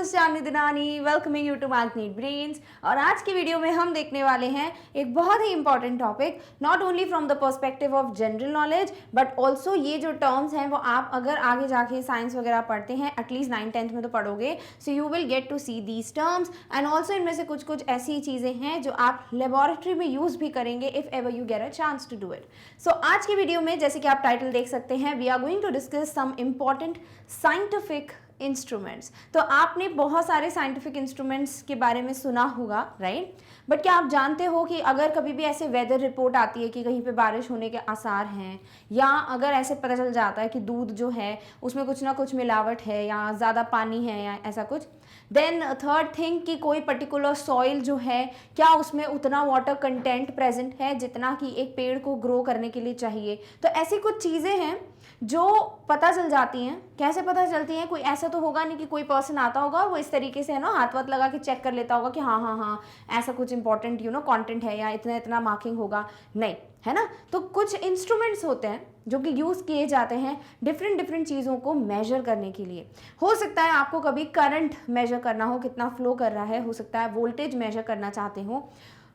is Chandni Dinani, welcoming you to Magnet Brains। और आज की वीडियो में हम देखने वाले हैं एक बहुत ही important topic, not only from the perspective of general knowledge but also ये जो टर्म्स हैं वो आप अगर आगे जाके साइंस वगैरह पढ़ते हैं, एटलीस्ट 9th-10th में तो पढ़ोगे, so you will get to see these terms and also इनमें से कुछ कुछ ऐसी चीज़ें हैं जो आप लेबोरेटरी में यूज़ भी करेंगे if ever you get a chance to do it. So आज की वीडियो में जैसे कि आप टाइटल देख सकते हैं, we are going to discuss some important scientific instruments. तो आपने बहुत सारे साइंटिफिक इंस्ट्रूमेंट्स के बारे में सुना होगा, राइट? बट क्या आप जानते हो कि अगर कभी भी ऐसे वेदर रिपोर्ट आती है कि कहीं पे बारिश होने के आसार हैं, या अगर ऐसे पता चल जाता है कि दूध जो है उसमें कुछ ना कुछ मिलावट है या ज़्यादा पानी है या ऐसा कुछ, देन थर्ड थिंग कि कोई पर्टिकुलर सॉइल जो है क्या उसमें उतना वाटर कंटेंट प्रेजेंट है जितना कि एक पेड़ को ग्रो करने के लिए चाहिए। तो ऐसी कुछ चीज़ें हैं जो पता चल जाती हैं। कैसे पता चलती हैं? कोई ऐसा तो होगा नहीं कि कोई पर्सन आता होगा वो इस तरीके से है ना हाथ वाथ लगा के चेक कर लेता होगा कि हाँ ऐसा कुछ इंपॉर्टेंट कंटेंट है या इतना इतना मार्किंग होगा, नहीं, है ना। तो कुछ इंस्ट्रूमेंट्स होते हैं जो कि यूज़ किए जाते हैं डिफरेंट चीज़ों को मेजर करने के लिए। हो सकता है आपको कभी करंट मेजर करना हो, कितना फ्लो कर रहा है, हो सकता है वोल्टेज मेजर करना चाहते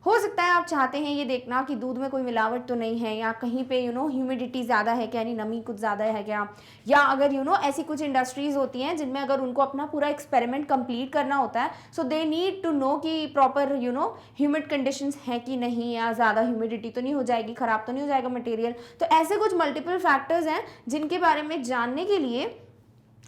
हो सकता है आप चाहते हैं ये देखना कि दूध में कोई मिलावट तो नहीं है, या कहीं पे ह्यूमिडिटी ज़्यादा है क्या, यानी नमी कुछ ज़्यादा है क्या, या अगर ऐसी कुछ इंडस्ट्रीज़ होती हैं जिनमें अगर उनको अपना पूरा एक्सपेरिमेंट कंप्लीट करना होता है, सो दे नीड टू नो कि प्रॉपर ह्यूमिड कंडीशंस हैं कि नहीं, या ज़्यादा ह्यूमिडिटी तो नहीं हो जाएगी, ख़राब तो नहीं हो जाएगा मटेरियल। तो ऐसे कुछ मल्टीपल फैक्टर्स हैं जिनके बारे में जानने के लिए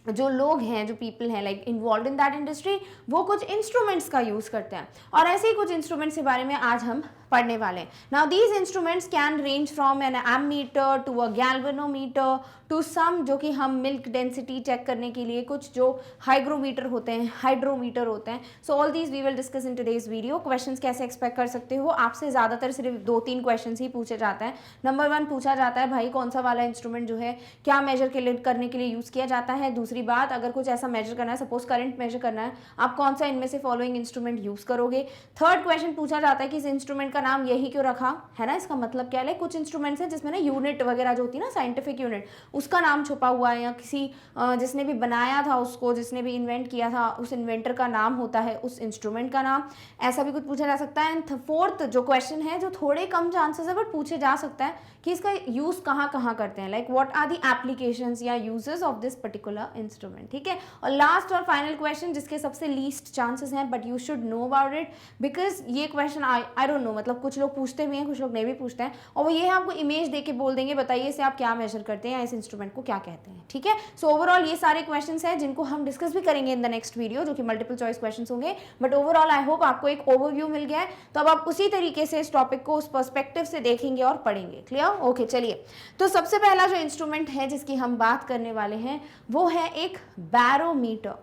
जो लोग हैं, जो पीपल हैं like involve in that industry, वो कुछ इंस्ट्रूमेंट्स का यूज़ करते हैं। और ऐसे ही कुछ इंस्ट्रूमेंट्स के बारे में आज हम पढ़ने वाले हैं। Now these instruments can range from an ammeter to a galvanometer to some जो कि हम मिल्क डेंसिटी चेक करने के लिए कुछ जो हाइग्रोमीटर होते हैं, हाइड्रोमीटर होते हैं। So all these we will discuss in today's video. Questions कैसे एक्सपेक्ट कर सकते हो? आपसे ज़्यादातर सिर्फ 2-3 क्वेश्चन ही पूछे जाते हैं। नंबर 1 पूछा जाता है भाई कौन सा वाला इंस्ट्रूमेंट जो है क्या मेजर करने के लिए यूज़ किया जाता है। दूसरी बात, अगर कुछ ऐसा मेजर करना है, सपोज करंट मेजर करना है, आप कौन सा इनमें से फॉलोइंग इंस्ट्रूमेंट यूज़ करोगे। थर्ड क्वेश्चन पूछा जाता है कि इस इंस्ट्रूमेंट का नाम यही क्यों रखा है ना, इसका मतलब क्या है। कुछ इंस्ट्रूमेंट्स हैं जिसमें ना यूनिट वगैरह जो होती है ना, साइंटिफिक यूनिट, उसका नाम छुपा हुआ है, या किसी जिसने भी बनाया था उसको, जिसने भी इन्वेंट किया था, उस इन्वेंटर का नाम होता है उस इंस्ट्रूमेंट का नाम। ऐसा भी कुछ पूछा जा सकता है। एंड फोर्थ जो क्वेश्चन है, जो थोड़े कम चांसेस है बट पूछे जा सकता है, कि इसका यूज़ कहाँ करते हैं, like what are the applications या uses of this particular instrument, ठीक है। और लास्ट और फाइनल क्वेश्चन जिसके सबसे लीस्ट चांसेस हैं but you should know about it, because ये क्वेश्चन आई डोंट नो, मतलब कुछ लोग पूछते भी हैं, कुछ लोग नहीं भी पूछते हैं, और वो ये है आपको इमेज दे के बोल देंगे बताइए इसे आप क्या मेजर करते हैं या इस इंस्ट्रूमेंट को क्या कहते हैं, ठीक है। सो ओवरऑल ये सारे क्वेश्चंस हैं जिनको हम डिस्कस भी करेंगे इन द नेक्स्ट वीडियो, जो कि मल्टीपल चॉइस क्वेश्चंस होंगे। बट ओवरऑल आई होप आपको एक ओवरव्यू मिल गया है, तो अब आप उसी तरीके से इस टॉपिक को उस पर्सपेक्टिव से देखेंगे और पढ़ेंगे। क्लियर? ओके, चलिए। तो सबसे पहला जो इंस्ट्रूमेंट है जिसकी हम बात करने वाले हैं वो है एक barometer.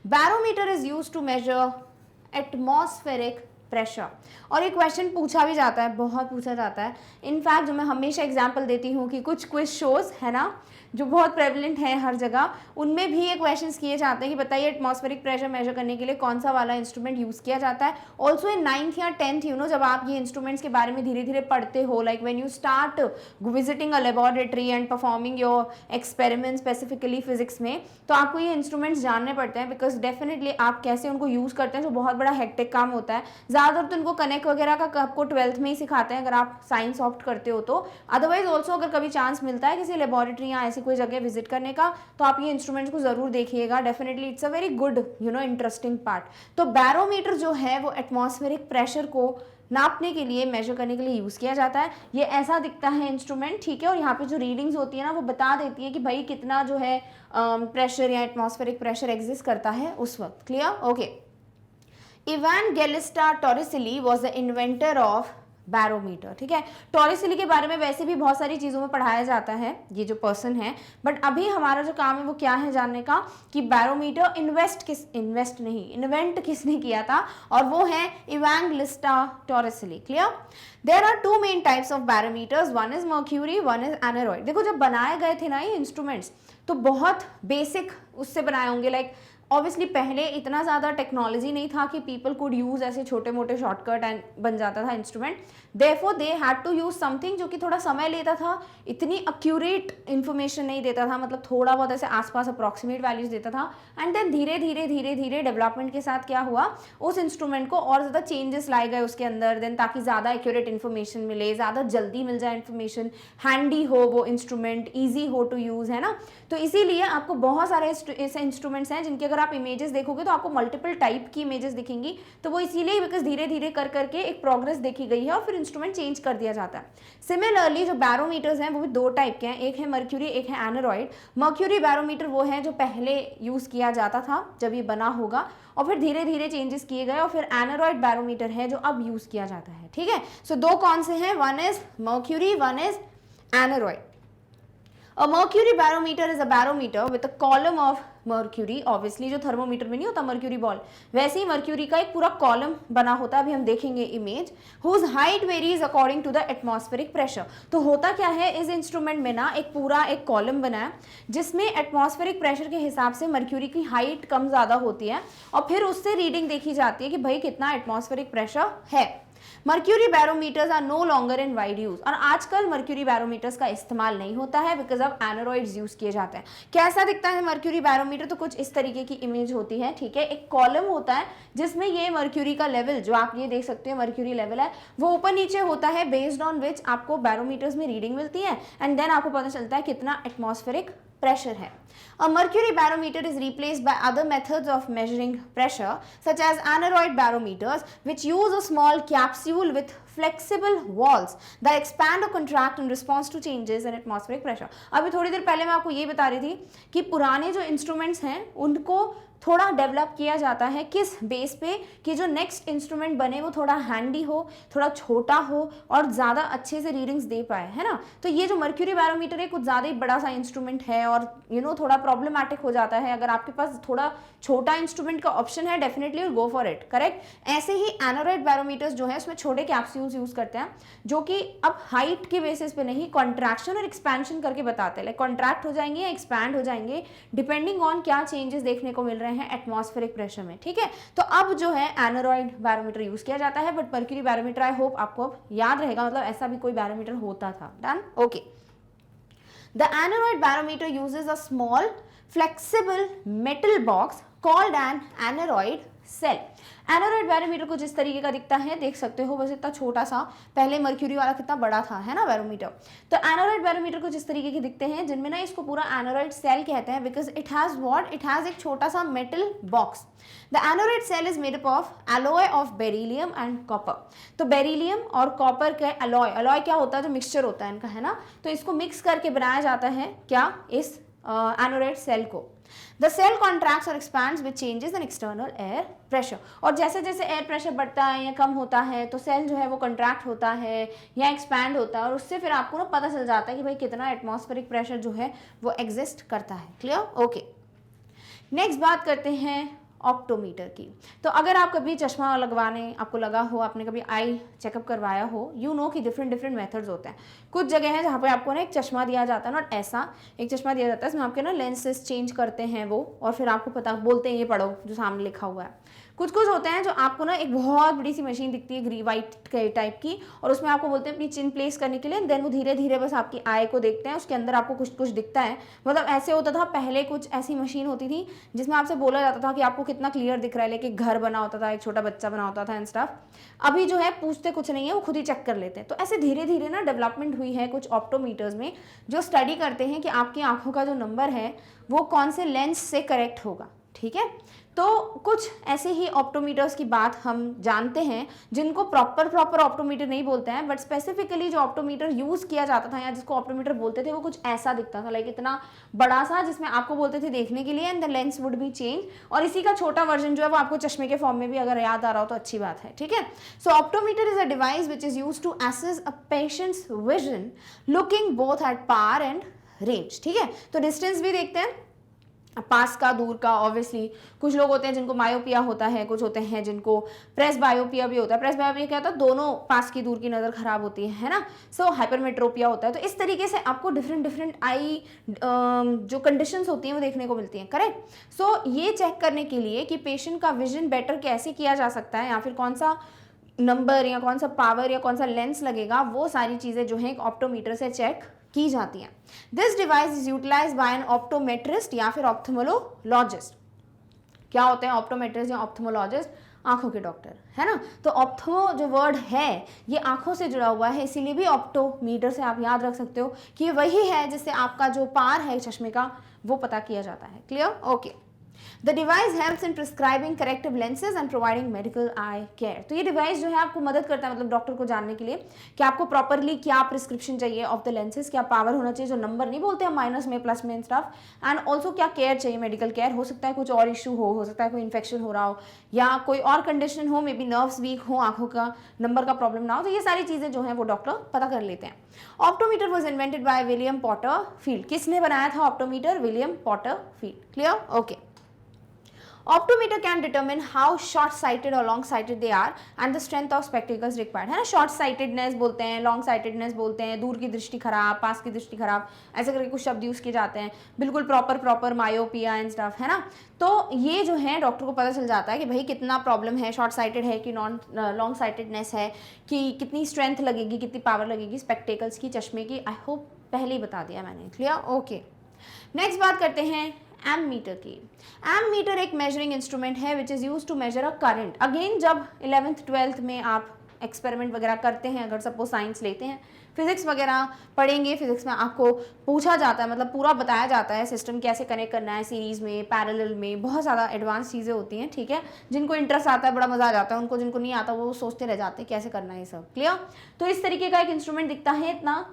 Barometer is used to measure atmospheric pressure. और ये क्वेश्चन पूछा भी जाता है, बहुत पूछा जाता है। इनफैक्ट जो मैं हमेशा एग्जांपल देती हूँ कि कुछ क्विज शोज है ना जो बहुत प्रेवलेंट है हर जगह, उनमें भी ये क्वेश्चंस किए जाते हैं कि बताइए एटमॉस्फेरिक प्रेशर मेजर करने के लिए कौन सा वाला इंस्ट्रूमेंट यूज़ किया जाता है। ऑल्सो इन 9th या 10th जब आप ये इंस्ट्रूमेंट्स के बारे में धीरे धीरे पढ़ते हो, like when you start visiting a laboratory and performing your experiment specifically physics में, तो आपको ये इंस्ट्रूमेंट्स जानने पड़ते हैं, बिकॉज डेफिनेटली आप कैसे उनको यूज़ करते हैं जो बहुत बड़ा हेक्टिक काम होता है। ज़्यादातर तो उनको कनेक्ट वगैरह का आपको 12th में ही सिखाते हैं अगर आप साइंस ऑप्ट करते हो तो। अदरवाइज ऑल्सो अगर कभी चांस मिलता है किसी लेबोरेटरी या ऐसी कोई जगह विजिट करने का, तो आप ये इंस्ट्रूमेंट्स को जरूर देखिएगा। Definitely it's a very good interesting part. तो बैरोमीटर जो है वो एटमॉस्फेरिक प्रेशर को नापने के लिए, मेजर करने के लिए यूज़ किया जाता है। ये ऐसा दिखता है इंस्ट्रूमेंट, ठीक है। और यहाँ पे जो रीडिंग्स होती है ना वो बता देती है कि भाई कितना जो है प्रेशर या एटमॉस्फेरिक प्रेशर एग्जिस्ट करता है उस वक्त। Clear? Okay. Evangelista Torricelli was the inventor of barometer, ठीक है। टॉरिसेली के बारे में वैसे भी बहुत सारी चीज़ों में पढ़ाया जाता है, ये जो पर्सन है, बट अभी हमारा जो काम है वो क्या है जानने का कि बैरोमीटर इन्वेंट किसने किया था, और वो है Evangelista Torricelli. Clear? There are 2 main types of barometers, one is mercury, one is aneroid. देखो जब बनाए गए थे ना ये इंस्ट्रूमेंट्स तो बहुत बेसिक उससे बनाए होंगे, लाइक ऑब्वियसली पहले इतना ज़्यादा टेक्नोलॉजी नहीं था कि पीपल कुड यूज़ ऐसे छोटे मोटे शॉर्टकट एंड बन जाता था instrument, therefore they had to use something जो कि थोड़ा समय लेता था, इतनी एक्यूरेट इन्फॉर्मेशन नहीं देता था, मतलब थोड़ा बहुत ऐसे आसपास अप्रॉक्सीमेट वैल्यूज देता था। एंड देन धीरे धीरे डेवलपमेंट के साथ क्या हुआ, उस इंस्ट्रूमेंट को और ज़्यादा चेंजेस लाए गए उसके अंदर, देन ताकि ज़्यादा एक्यूरेट इन्फॉर्मेशन मिले, ज़्यादा जल्दी मिल जाए इन्फॉर्मेशन, हैंडी हो वो इंस्ट्रूमेंट, ईजी हो टू यूज़, है ना। तो इसीलिए आपको बहुत सारे ऐसे इंस्ट्रूमेंट्स हैं जिनके अगर आप इमेजेस देखोगे तो आपको मल्टीपल टाइप की इमेजेस दिखेंगी। तो वो इसीलिए बिकॉज धीरे धीरे कर करके एक प्रोग्रेस देखी गई है और फिर इंस्ट्रूमेंट चेंज कर दिया जाता है। सिमिलरली जो बैरोमीटर्स हैं वो भी दो टाइप के हैं, एक है मर्क्यूरी, एक है एनरॉइड। मर्क्यूरी बैरोमीटर वो है जो पहले यूज़ किया जाता था जब ये बना होगा, और फिर धीरे धीरे चेंजेस किए गए, और फिर एनरॉइड बैरोमीटर है जो अब यूज़ किया जाता है, ठीक है। सो दो कौन से हैं, one is mercury, one is aneroid. A mercury barometer is a barometer with a column of mercury, obviously जो थर्मोमीटर में नहीं होता मर्क्यूरी बॉल, वैसे ही मर्क्यूरी का एक पूरा कॉलम बना होता है, अभी हम देखेंगे image, whose height varies according to the atmospheric pressure। तो होता क्या है इस इंस्ट्रूमेंट में ना, एक पूरा एक कॉलम बना है जिसमें एटमॉस्फेरिक प्रेशर के हिसाब से मर्क्यूरी की हाइट कम ज़्यादा होती है, और फिर उससे रीडिंग देखी जाती है कि भाई कितना एटमॉस्फेरिक प्रेशर है। Mercury barometers are no longer in wide use, और आजकल मर्क्यूरी बैरोमीटर्स का इस्तेमाल नहीं होता है बिकॉज अब एनरॉइड्स यूज किए जाते हैं। कैसा दिखता है मर्क्यूरी बैरोमीटर, तो कुछ इस तरीके की इमेज होती है, ठीक है। एक कॉलम होता है जिसमें ये मर्क्यूरी का लेवल जो आप ये देख सकते हैं मर्क्यूरी लेवल है, वो ऊपर नीचे होता है, बेस्ड ऑन विच आपको बैरोमीटर्स में रीडिंग मिलती है, एंड देन आपको पता चलता है कितना एटमॉस्फेरिक pressure है। A mercury barometer is replaced by other methods of measuring pressure such as aneroid barometers, which use a small capsule with flexible walls that expand or contract in response to changes in atmospheric pressure। अभी थोड़ी देर पहले मैं आपको ये बता रही थी कि पुराने जो इंस्ट्रूमेंट्स हैं उनको थोड़ा डेवलप किया जाता है किस बेस पे, कि जो नेक्स्ट इंस्ट्रूमेंट बने वो थोड़ा हैंडी हो, थोड़ा छोटा हो और ज़्यादा अच्छे से रीडिंग्स दे पाए, है ना। तो ये जो मर्क्यूरी बैरोमीटर है कुछ ज़्यादा ही बड़ा सा इंस्ट्रूमेंट है और थोड़ा प्रॉब्लमैटिक हो जाता है। अगर आपके पास थोड़ा छोटा इंस्ट्रूमेंट का ऑप्शन है definitely go for it, correct. ऐसे ही एनोरॉइड बैरोमीटर्स जो है उसमें छोटे कैप्सूल्स यूज करते हैं जो कि अब हाइट के बेसिस पे नहीं, कॉन्ट्रैक्शन और एक्सपेंशन करके बताते हैं, लाइक कॉन्ट्रैक्ट हो जाएंगे या एक्सपैंड हो जाएंगे डिपेंडिंग ऑन क्या चेंजेस देखने को मिल रहे हैं एटमॉस्फेरिक प्रेशर में, ठीक है। तो अब जो है एनोरॉइड बैरोमीटर यूज किया जाता है, but mercury barometer I hope आपको अब याद रहेगा, मतलब ऐसा भी कोई बैरोमीटर होता था। Done, okay. The aneroid barometer uses a small flexible metal box called an aneroid cell। Aneroid barometer कुछ इस तरीके का दिखता है, देख सकते हो, बस इतना छोटा सा, पहले मर्क्यूरी वाला कितना बड़ा था, है ना बैरोमीटर। तो एनोरॉइड बैरोमीटर कुछ इस तरीके के दिखते हैं जिनमें ना इसको पूरा एनोरॉइड सेल कहते हैं because it has what, it has एक छोटा सा metal box. The aneroid cell is made up of alloy of beryllium and copper. तो बेरिलियम और कॉपर का एलॉय, एलॉय क्या होता है, जो मिक्सचर होता है इनका, है ना। तो इसको मिक्स करके बनाया जाता है क्या, इस एनोरॉइड सेल को। The cell contracts or expands with changes in external air pressure। और जैसे जैसे एयर प्रेशर बढ़ता है या कम होता है तो सेल जो है वो कंट्रैक्ट होता है या एक्सपैंड होता है, और उससे फिर आपको ना पता चल जाता है कि भाई कितना एटमॉस्फेरिक प्रेशर जो है वो एग्जिस्ट करता है। Clear, okay. नेक्स्ट बात करते हैं ऑप्टोमीटर की। तो अगर आप कभी चश्मा लगवाने आपको लगा हो, आपने कभी आई चेकअप करवाया हो, यू नो कि डिफरेंट डिफरेंट मेथड्स होते हैं। कुछ जगह है जहाँ पे आपको ना एक चश्मा दिया जाता है, नॉट ऐसा, एक चश्मा दिया जाता है इसमें आपके ना लेंसेज चेंज करते हैं वो, और फिर आपको पता बोलते हैं ये पढ़ो जो सामने लिखा हुआ है। कुछ कुछ होते हैं जो आपको ना एक बहुत बड़ी सी मशीन दिखती है ग्री वाइट टाइप की, और उसमें आपको बोलते हैं अपनी चिन प्लेस करने के लिए, देन वो धीरे धीरे बस आपकी आई को देखते हैं, उसके अंदर आपको कुछ कुछ दिखता है। मतलब ऐसे होता था पहले, कुछ ऐसी मशीन होती थी जिसमें आपसे बोला जाता था कि आपको कितना क्लियर दिख रहा है, लेकिन घर बना होता था, एक छोटा बच्चा बना होता था एंड स्टफ। अभी जो है पूछते कुछ नहीं है, वो खुद ही चेक कर लेते हैं। तो ऐसे धीरे धीरे ना डेवलपमेंट हुई है कुछ ऑप्टोमीटर्स में जो स्टडी करते हैं कि आपकी आंखों का जो नंबर है वो कौन से लेंस से करेक्ट होगा, ठीक है। तो कुछ ऐसे ही ऑप्टोमीटर्स की बात हम जानते हैं जिनको प्रॉपर ऑप्टोमीटर नहीं बोलते हैं, बट स्पेसिफिकली जो ऑप्टोमीटर यूज़ किया जाता था या जिसको ऑप्टोमीटर बोलते थे वो कुछ ऐसा दिखता था, लाइक इतना बड़ा सा, जिसमें आपको बोलते थे देखने के लिए and the lens would be change, और इसी का छोटा वर्जन जो है वो आपको चश्मे के फॉर्म में भी अगर याद आ रहा हो तो अच्छी बात है, ठीक है। So optometer is a device which is use to assess a patient's vision looking both at power and range, ठीक है। तो डिस्टेंस भी देखते हैं पास का दूर का, ऑब्वियसली कुछ लोग होते हैं जिनको मायोपिया होता है, कुछ होते हैं जिनको प्रेस बायोपिया भी होता है। प्रेस बायोपिया क्या होता है, दोनों पास की दूर की नज़र खराब होती है ना। सो हाइपरमेट्रोपिया होता है। तो इस तरीके से आपको डिफरेंट डिफरेंट आई जो कंडीशंस होती हैं वो देखने को मिलती हैं, करेक्ट। सो ये चेक करने के लिए कि पेशेंट का विजन बेटर कैसे किया जा सकता है, या फिर कौन सा नंबर या कौन सा पावर या कौन सा लेंस लगेगा, वो सारी चीज़ें जो है एक ऑप्टोमीटर से चेक की जाती हैं। This device is utilize by an optometrist या फिर ऑप्थेमोलॉजिस्ट। क्या होते हैं ऑप्टोमेट्रिस्ट या ऑप्थेमोलॉजिस्ट? आंखों के डॉक्टर, है ना। तो ऑप्थो जो वर्ड है ये आंखों से जुड़ा हुआ है, इसीलिए भी ऑप्टोमीटर से आप याद रख सकते हो कि ये वही है जिससे आपका जो पार है चश्मे का वो पता किया जाता है। Clear? Okay. The device helps in prescribing corrective lenses and providing medical eye care. तो ये डिवाइस जो है आपको मदद करता है, मतलब डॉक्टर को जानने के लिए कि आपको प्रॉपरली क्या प्रिस्क्रिप्शन चाहिए ऑफ द लेंसेज, क्या पावर होना चाहिए, जो नंबर नहीं बोलते हैं माइनस में प्लस में स्टफ, एंड ऑल्सो क्या केयर चाहिए, मेडिकल केयर। हो सकता है कुछ और इशू हो सकता है कोई इन्फेक्शन हो रहा हो या कोई और कंडीशन हो, मे बी नर्व्स वीक हो, आंखों का नंबर का प्रॉब्लम ना हो। तो ये सारी चीज़ें जो है वो डॉक्टर पता कर लेते हैं। Optometer was invented by William Potter Field. किसने बनाया था optometer? William Potter Field. Clear? Okay. Optometer can determine how short-sighted or long-sighted they are and the strength of spectacles required, है ना। short-sightedness बोलते हैं, long-sightedness बोलते हैं, दूर की दृष्टि खराब, पास की दृष्टि खराब, ऐसे करके कुछ शब्द यूज़ किए जाते हैं। बिल्कुल प्रॉपर मायोपिया एंड स्टफ, है ना। तो ये जो है डॉक्टर को पता चल जाता है कि भाई कितना प्रॉब्लम है, शॉर्ट साइटेड है कि लॉन्ग साइटेडनेस है, कि कितनी स्ट्रेंथ लगेगी, कितनी पावर लगेगी स्पेक्टेकल्स की, चश्मे की। आई होप पहले ही बता दिया मैंने। क्लियर? ओके। नेक्स्ट बात करते हैं एममीटर की। एममीटर एक मेजरिंग इंस्ट्रूमेंट है which is use to measure a current. Again जब 11th 12th में आप एक्सपेरिमेंट वगैरह करते हैं, अगर सपोज साइंस लेते हैं, फिजिक्स वगैरह पढ़ेंगे, फिजिक्स में आपको पूछा जाता है, मतलब पूरा बताया जाता है सिस्टम कैसे कनेक्ट करना है, सीरीज में, पैरेलल में, बहुत ज़्यादा एडवांस चीज़ें होती हैं, ठीक है। जिनको इंटरेस्ट आता है बड़ा मज़ा आ जाता है, उनको जिनको नहीं आता वो सोचते रह जाते हैं कैसे करना है ये सब। क्लियर? तो इस तरीके का एक इंस्ट्रूमेंट दिखता है, इतना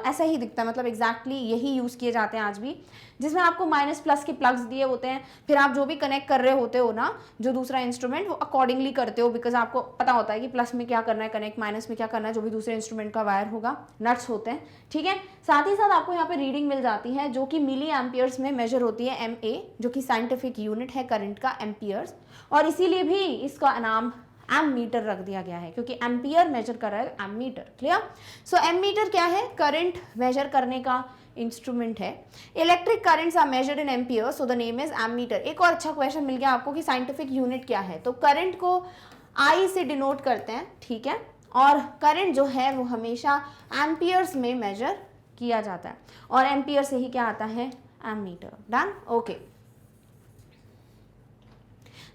ऐसा ही दिखता है, मतलब एग्जैक्टली यही यूज़ किए जाते हैं आज भी, जिसमें आपको माइनस प्लस के प्लग्स दिए होते हैं। फिर आप जो भी कनेक्ट कर रहे होते हो ना, जो दूसरा इंस्ट्रूमेंट, वो अकॉर्डिंगली करते हो, बिकॉज आपको पता होता है कि प्लस में क्या करना है कनेक्ट, माइनस में क्या करना है, जो भी दूसरे इंस्ट्रूमेंट का वायर होगा, नट्स होते हैं, ठीक है। साथ ही साथ आपको यहाँ पे रीडिंग मिल जाती है जो कि मिली एम्पियर्स में मेजर होती है, MA जो कि साइंटिफिक यूनिट है करंट का, एम्पियर्स, और इसीलिए भी इसका नाम एममीटर रख दिया गया है, क्योंकि एम्पियर मेजर कर रहा है एममीटर। क्लियर? सो एममीटर क्या है? करंट मेजर करने का इंस्ट्रूमेंट है। Electric currents are measured in ampere, so the name is ammeter. एक और अच्छा क्वेश्चन मिल गया आपको कि साइंटिफिक यूनिट क्या है। तो करंट को आई से डिनोट करते हैं, ठीक है, और करंट जो है वो हमेशा एम्पियर्स में मेजर किया जाता है, और एम्पियर से ही क्या आता है? Ammeter. Done? Okay.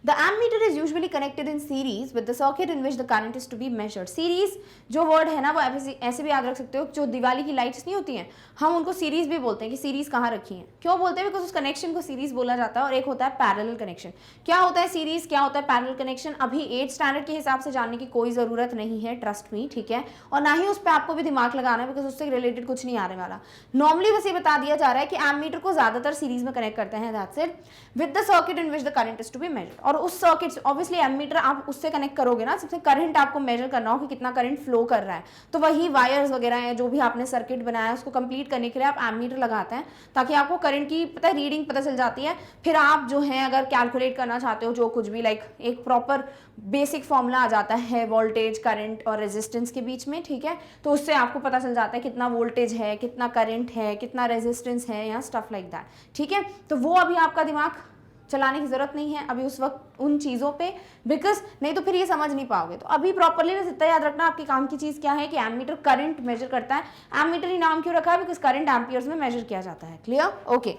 The ammeter is usually connected in series with the circuit in which the current is to be measured. Series जो वर्ड है ना वो ऐसे भी याद रख सकते हो, जो दिवाली की लाइट्स नहीं होती हैं, हम उनको सीरीज भी बोलते हैं कि सीरीज कहाँ रखी है। क्यों बोलते हैं? बिकॉज उस कनेक्शन को सीरीज बोला जाता है। और एक होता है पैरेलल कनेक्शन। क्या होता है सीरीज, क्या होता है पैरेलल कनेक्शन, अभी 8th स्टैंडर्ड के हिसाब से जानने की कोई ज़रूरत नहीं है, ट्रस्ट मी, ठीक है। और ना ही उस पर आपको भी दिमाग लगाना है, बिकॉज उससे रिलेटेड कुछ नहीं आने वाला। नॉर्मली बस ये बता दिया जा रहा है कि एममीटर को ज़्यादातर सीरीज में कनेक्ट करते हैं, that's it, with the circuit in which the current is to be measured. और उस सर्किट, ऑब्वियसली एममीटर आप उससे कनेक्ट करोगे ना, सबसे करंट आपको मेजर करना हो कि कितना करंट फ्लो कर रहा है, तो वही वायर्स वगैरह हैं, जो भी आपने सर्किट बनाया है उसको कंप्लीट करने के लिए आप एममीटर लगाते हैं, ताकि आपको करंट की पता है रीडिंग पता चल जाती है। फिर आप जो है अगर कैलकुलेट करना चाहते हो जो कुछ भी, लाइक एक प्रॉपर बेसिक फॉर्मूला आ जाता है वोल्टेज, करंट और रेजिस्टेंस के बीच में, ठीक है, तो उससे आपको पता चल जाता है कितना वोल्टेज है, कितना करंट है, कितना रेजिस्टेंस है, या स्टफ लाइक दैट, ठीक है। तो वो अभी आपका दिमाग चलाने की जरूरत नहीं है अभी उस वक्त उन चीज़ों पे, बिकॉज नहीं तो फिर ये समझ नहीं पाओगे। तो अभी प्रॉपरली बस इतना याद रखना आपके काम की चीज़ क्या है कि एममीटर करंट मेजर करता है। एममीटर ही नाम क्यों रखा है? बिकॉज करंट एम्पियर्स में मेजर किया जाता है। क्लियर? ओके।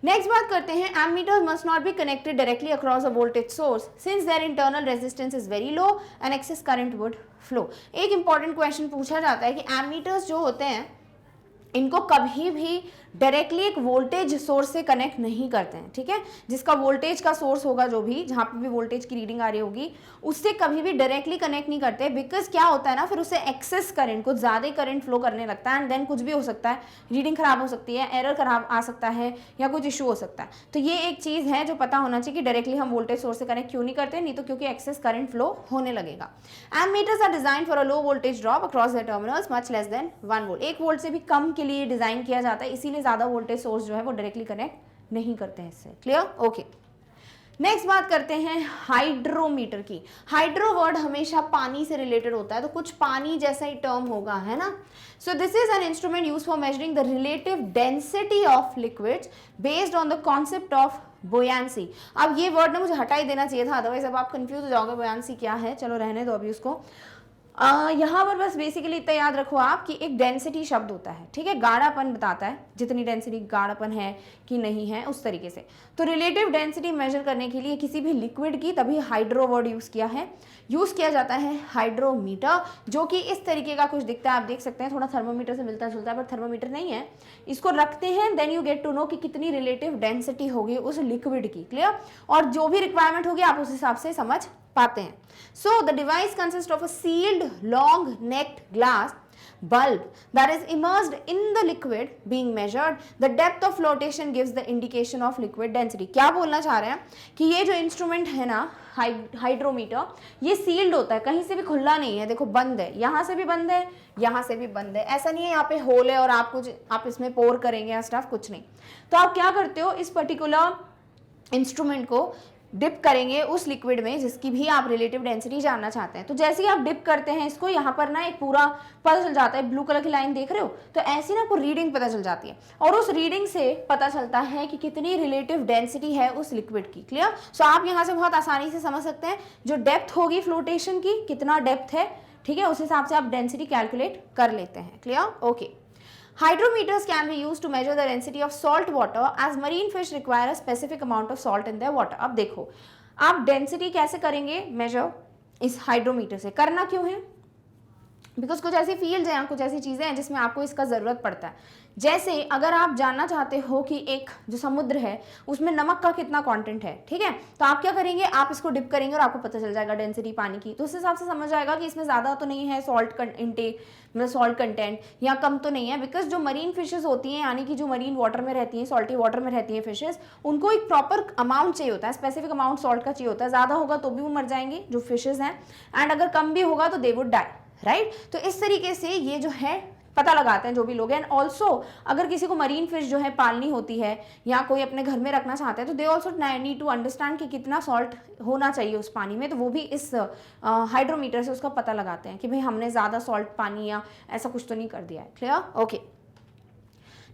नेक्स्ट बात करते हैं, ammeters must not be connected directly across a voltage source since their internal resistance is very low and excess current would flow. एक इंपॉर्टेंट क्वेश्चन पूछा जाता है कि एममीटर्स जो होते हैं इनको कभी भी डायरेक्टली एक वोल्टेज सोर्स से कनेक्ट नहीं करते हैं, ठीक है। जिसका वोल्टेज का सोर्स होगा, जो भी जहाँ पे भी वोल्टेज की रीडिंग आ रही होगी, उससे कभी भी डायरेक्टली कनेक्ट नहीं करते, बिकॉज क्या होता है ना, फिर उससे एक्सेस करंट, कुछ ज़्यादा करंट फ्लो करने लगता है, एंड देन कुछ भी हो सकता है, रीडिंग खराब हो सकती है, एरर खराब आ सकता है, या कुछ इशू हो सकता है। तो ये एक चीज़ है जो पता होना चाहिए कि डायरेक्टली हम वोल्टेज सोर्स से कनेक्ट क्यों नहीं करते, नहीं तो क्योंकि एक्सेस करंट फ्लो होने लगेगा। Ammeters are design for a low voltage drop across the terminals much less than 1 volt. 1 volt से भी कम के लिए डिजाइन किया जाता है, इसीलिए ज़्यादा वोल्टेज सोर्स जो है वो डायरेक्टली कनेक्ट नहीं करते हैं इससे। क्लियर? ओके। नेक्स्ट बात करते हैं हाइड्रोमीटर की। हाइड्रो वर्ड हमेशा पानी से रिलेटेड होता है, तो कुछ पानी जैसा ही टर्म होगा, है ना। So this is an instrument use for measuring the relative density of liquids based on the concept of buoyancy. अब ये वर्ड ना मुझे हटा ही देना चाहिए था, अदरवाइज अब आप कंफ्यूज हो जाओगे बोयांसी क्या है। चलो रहने दो अभी उसको। यहाँ पर बस बेसिकली इतना याद रखो आप कि एक डेंसिटी शब्द होता है, ठीक है, गाढ़ापन बताता है, जितनी डेंसिटी गाढ़ापन है कि नहीं है उस तरीके से। तो रिलेटिव डेंसिटी मेजर करने के लिए किसी भी लिक्विड की तभी हाइड्रो वर्ड यूज किया जाता है हाइड्रोमीटर, जो कि इस तरीके का कुछ दिखता है। आप देख सकते हैं थोड़ा थर्मोमीटर से मिलता जुलता है, बट थर्मोमीटर नहीं है। इसको रखते हैं, then you get to know कि कितनी रिलेटिव डेंसिटी होगी उस लिक्विड की। क्लियर? और जो भी रिक्वायरमेंट होगी आप उस हिसाब से समझ पाते हैं। So the device consists of a sealed long necked glass bulb that is immersed in the liquid being measured. The depth of flotation gives the indication of liquid density. क्या बोलना चाह रहे हैं कि ये जो इंस्ट्रूमेंट है ना हाइड्रोमीटर, ये सील्ड होता है, कहीं से भी खुला नहीं है। देखो बंद है, यहाँ से भी बंद है, यहाँ से भी बंद है। ऐसा नहीं है यहाँ पे होल है और आप इसमें पोर करेंगे या स्टफ, कुछ नहीं। तो आप क्या करते हो, इस पर्टिकुलर इंस्ट्रूमेंट को डिप करेंगे उस लिक्विड में जिसकी भी आप रिलेटिव डेंसिटी जानना चाहते हैं। तो जैसे ही आप डिप करते हैं इसको, यहाँ पर ना एक पूरा पता चल जाता है, ब्लू कलर की लाइन देख रहे हो, तो ऐसी ना आपको रीडिंग पता चल जाती है, और उस रीडिंग से पता चलता है कि कितनी रिलेटिव डेंसिटी है उस लिक्विड की। क्लियर? सो आप यहाँ से बहुत आसानी से समझ सकते हैं जो डेप्थ होगी फ्लोटेशन की, कितना डेप्थ है, ठीक है, उस हिसाब से आप डेंसिटी कैलकुलेट कर लेते हैं। Clear? Okay. Hydrometers can be used to measure the density of salt water as marine fish require a specific amount of salt in their water. अब देखो आप डेंसिटी कैसे करेंगे मेजर इस हाइड्रोमीटर से, करना क्यों है, बिकॉज कुछ ऐसी फील्ड्स हैं, कुछ ऐसी चीज़ें हैं जिसमें आपको इसका ज़रूरत पड़ता है। जैसे अगर आप जानना चाहते हो कि एक जो समुद्र है उसमें नमक का कितना कंटेंट है, ठीक है, तो आप क्या करेंगे, आप इसको डिप करेंगे और आपको पता चल जाएगा डेंसिटी पानी की। तो उस हिसाब से समझ जाएगा कि इसमें ज़्यादा तो नहीं है सॉल्ट इंटेक, मतलब सॉल्ट कंटेंट, या कम तो नहीं है। बिकॉज जो मरीन फिशेज होती हैं, यानी कि जो मरीन वाटर में रहती हैं, सॉल्टी वाटर में रहती हैं फिशेज, उनको एक प्रॉपर अमाउंट चाहिए होता है, स्पेसिफिक अमाउंट सॉल्ट का चाहिए होता है। ज़्यादा होगा तो भी वो मर जाएंगे जो फिशेज हैं, एंड अगर कम भी होगा तो दे वुड डाई, राइट। तो इस तरीके से ये जो है पता लगाते हैं जो भी लोग हैं। एंड ऑल्सो अगर किसी को मरीन फिश जो है पालनी होती है या कोई अपने घर में रखना चाहता है, तो they also need to understand कि कितना सॉल्ट होना चाहिए उस पानी में, तो वो भी इस हाइड्रोमीटर से उसका पता लगाते हैं कि भाई हमने ज़्यादा सॉल्ट पानी या ऐसा कुछ तो नहीं कर दिया है। क्लियर? ओके।